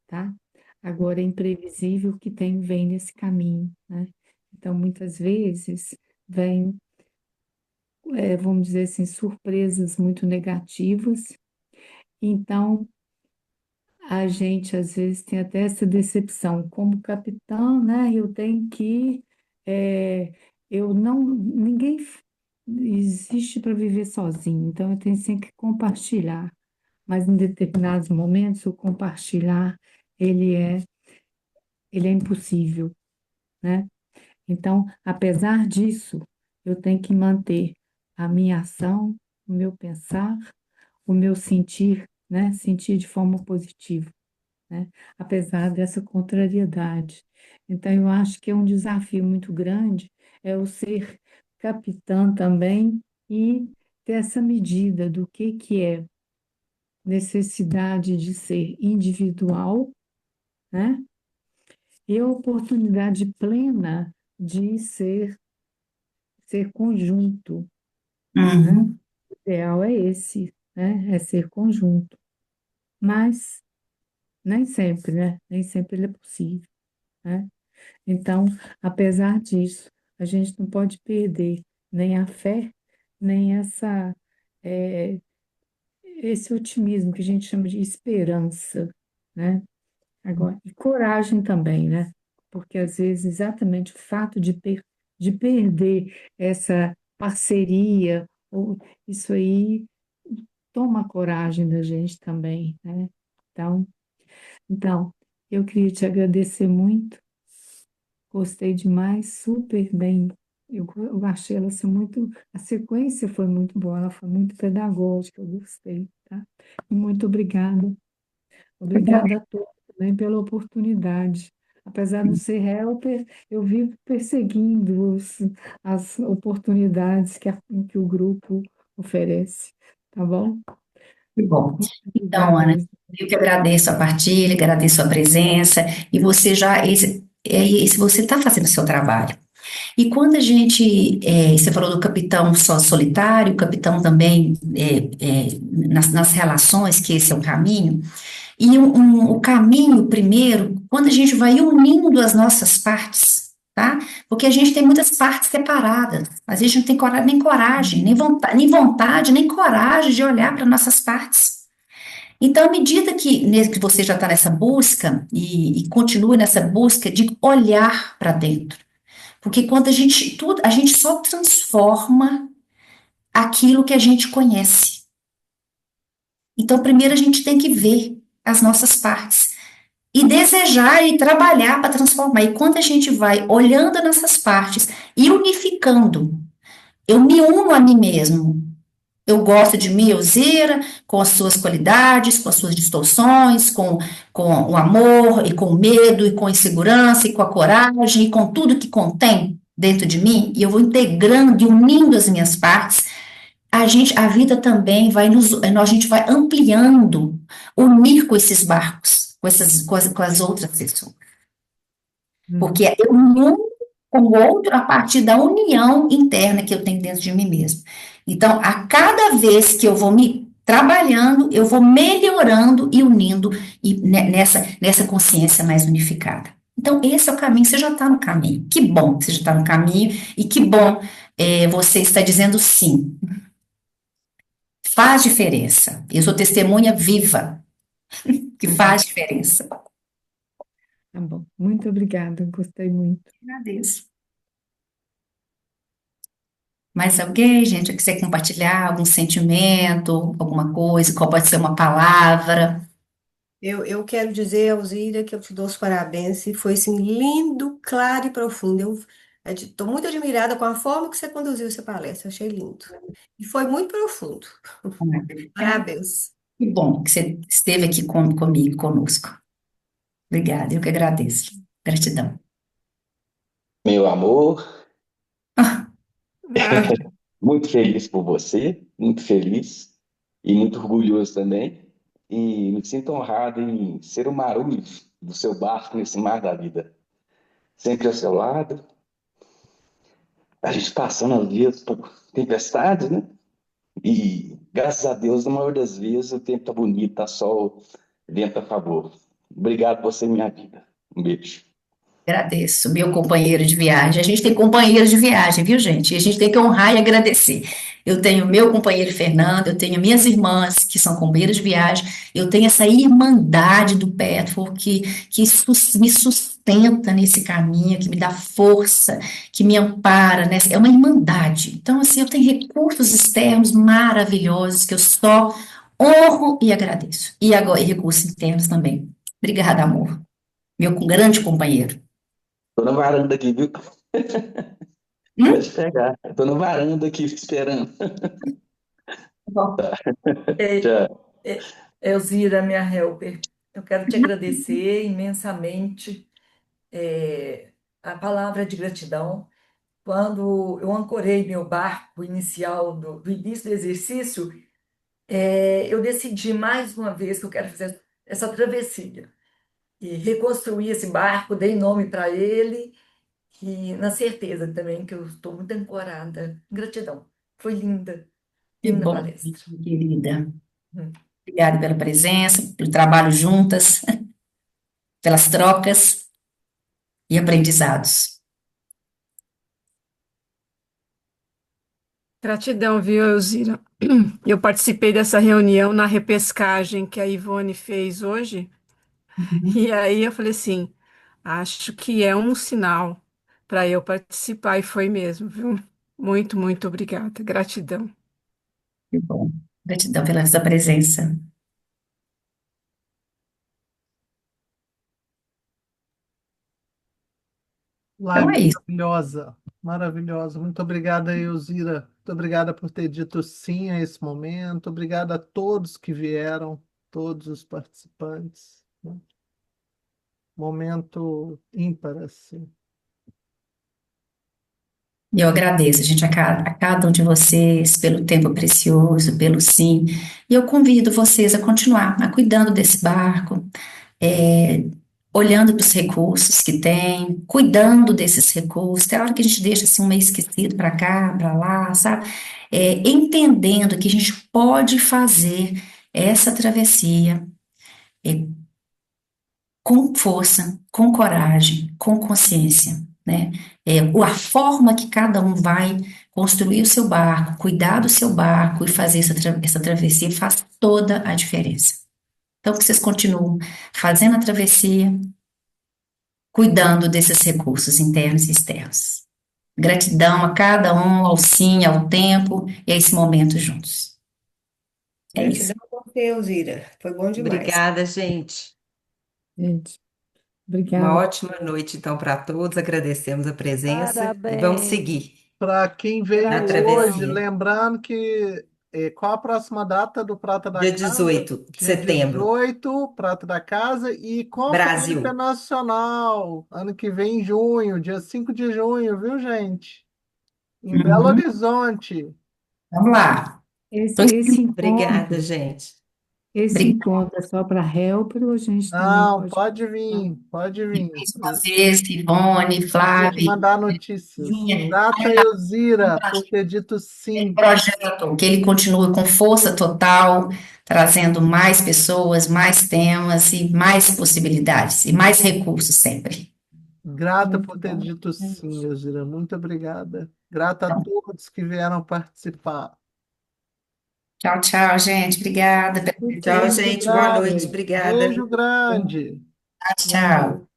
tá? Agora é imprevisível o que vem nesse caminho, né? Então, muitas vezes, vem, vamos dizer assim, surpresas muito negativas. Então, a gente, às vezes, tem até essa decepção. Como capitão, né? Eu tenho que... é, eu não... Ninguém existe para viver sozinho. Então, eu tenho sempre que compartilhar. Mas, em determinados momentos, o compartilhar, ele é impossível, né? Então, apesar disso, eu tenho que manter a minha ação, o meu pensar, o meu sentir, né? Sentir de forma positiva, né? Apesar dessa contrariedade. Então, eu acho que é um desafio muito grande, é o ser capitã também e ter essa medida do que é necessidade de ser individual, né? E a oportunidade plena de ser conjunto, né? Uhum. O ideal é esse, né? É ser conjunto. Mas nem sempre, né? Nem sempre ele é possível, né? Então, apesar disso, a gente não pode perder nem a fé, nem eh, esse otimismo que a gente chama de esperança, né? Agora, e coragem também, né? Porque às vezes exatamente o fato de perder essa parceria, ou isso aí toma a coragem da gente também, né? Então, então, eu queria te agradecer muito, gostei demais, super bem. Eu achei ela ser muito, a sequência foi muito boa, ela foi muito pedagógica, eu gostei, tá? E muito obrigada. Obrigada a todos também pela oportunidade. Apesar de não ser helper, eu vivo perseguindo as oportunidades que o grupo oferece, tá bom? Que bom. Muito Então, obrigada, Ana, Isa. eu que agradeço a partilha, agradeço a presença, e você já, esse você está fazendo o seu trabalho. E quando a gente, você falou do capitão só solitário, o capitão também nas relações, que esse é o caminho, e o caminho, primeiro, quando a gente vai unindo as nossas partes, tá? Porque a gente tem muitas partes separadas, mas a gente não tem nem coragem, nem vontade, nem coragem de olhar para nossas partes. Então, à medida que você já está nessa busca e continue nessa busca de olhar para dentro, porque quando a gente só transforma aquilo que a gente conhece. Então, primeiro a gente tem que ver as nossas partes e desejar e trabalhar para transformar. E quando a gente vai olhando nessas partes e unificando, eu me uno a mim mesmo. Eu gosto de mim, Elzira, com as suas qualidades, com as suas distorções, com o amor, e com o medo, e com a insegurança, e com a coragem, e com tudo que contém dentro de mim, e eu vou integrando e unindo as minhas partes, a vida também a gente vai ampliando, unir com esses barcos, com as outras pessoas. Porque eu uno com o outro a partir da união interna que eu tenho dentro de mim mesmo. Então, a cada vez que eu vou me trabalhando, eu vou melhorando e unindo nessa consciência mais unificada. Então, esse é o caminho, você já está no caminho. Que bom que você já está no caminho e que bom você está dizendo sim. Faz diferença. Eu sou testemunha viva que faz diferença. Tá bom. Muito obrigada, gostei muito. Agradeço. Mais alguém, gente, que quiser compartilhar algum sentimento, alguma coisa, qual pode ser uma palavra? Eu quero dizer, Alzira, que eu te dou os parabéns, e foi assim, lindo, claro e profundo. Eu estou muito admirada com a forma que você conduziu essa palestra, achei lindo. E foi muito profundo. Parabéns. Que bom que você esteve aqui comigo, conosco. Obrigada, eu que agradeço. Gratidão. Meu amor, Ah, muito feliz por você, muito feliz e muito orgulhoso também. E me sinto honrado em ser o marulho do seu barco nesse mar da vida. Sempre ao seu lado, a gente passando às vezes por tempestades, né? E graças a Deus, na maioria das vezes, o tempo tá bonito, tá sol, vento a favor. Obrigado por ser minha vida. Um beijo. Agradeço, meu companheiro de viagem. A gente tem companheiros de viagem, viu, gente? E a gente tem que honrar e agradecer. Eu tenho meu companheiro Fernando, eu tenho minhas irmãs, que são companheiras de viagem, eu tenho essa irmandade do Petford que me sustenta nesse caminho, que me dá força, que me ampara, né? É uma irmandade. Então, assim, eu tenho recursos externos maravilhosos que eu só honro e agradeço. E agora, e recursos internos também. Obrigada, amor. Meu grande companheiro. Tô na varanda aqui, viu? Pode pegar. Eu tô na varanda aqui esperando. Bom, É, Tchau. Elzira, minha helper, eu quero te agradecer imensamente a palavra de gratidão. Quando eu ancorei meu barco inicial do início do exercício, eu decidi mais uma vez que eu quero fazer essa travessia e reconstruir esse barco, dei nome para ele e na certeza também que eu estou muito ancorada. Gratidão. Foi linda, que linda bom, palestra. querida. Hum. Obrigada pela presença, pelo trabalho juntas, pelas trocas e aprendizados. Gratidão, viu, Elzira? Eu participei dessa reunião na repescagem que a Ivone fez hoje, Uhum. e aí eu falei assim: acho que é um sinal para eu participar, e foi mesmo, viu? Muito, muito obrigada. Gratidão. Que bom. Gratidão pela sua presença. Então Live é isso. maravilhosa, maravilhosa. Muito obrigada, Elzira. Muito obrigada por ter dito sim a esse momento. Obrigada a todos que vieram, todos os participantes, né? Momento ímpar, assim. E eu agradeço, gente, a cada um de vocês pelo tempo precioso, pelo sim. E eu convido vocês a continuar a cuidando desse barco, é, olhando para os recursos que tem, cuidando desses recursos. Tem hora que a gente deixa assim um meio esquecido para cá, para lá, sabe? Entendendo que a gente pode fazer essa travessia é, com força, com coragem, com consciência, né? A forma que cada um vai construir o seu barco, cuidar do seu barco e fazer essa travessia faz toda a diferença. Então, que vocês continuem fazendo a travessia, cuidando desses recursos internos e externos. Gratidão a cada um, ao sim, ao tempo e a esse momento juntos. É isso. Gratidão a você, Elzira. Foi bom demais. Obrigada, gente. Gente, Uma obrigada. ótima noite, então, para todos. Agradecemos a presença e vamos Parabéns. seguir Para quem veio na hoje, travessia. lembrando que qual a próxima data do Prata da Dia Casa? 18 de Dia setembro, 18, Prata da Casa, e Conferência Brasil. Nacional, ano que vem, em junho, dia 5 de junho, viu, gente? Em Belo Uhum. Horizonte. Vamos lá. Esse Obrigada, encontro, gente. esse Obrigada encontro é só para helper ou a gente também Não, pode pode participar? vir, pode vir. vocês, Ivone, Eu vou te Flávia, mandar notícias. Vinha, Grata, Elzira, por ter dito sim. projeto, que ele continue com força total, trazendo mais pessoas, mais temas e mais possibilidades e mais recursos sempre. Grata Muito por ter bom. dito sim, Elzira. Muito obrigada. Grata a todos que vieram participar. Tchau, tchau, gente. Obrigada pela Tchau, Beijo presença. gente. Boa noite. grande. Obrigada. Beijo grande. Tchau.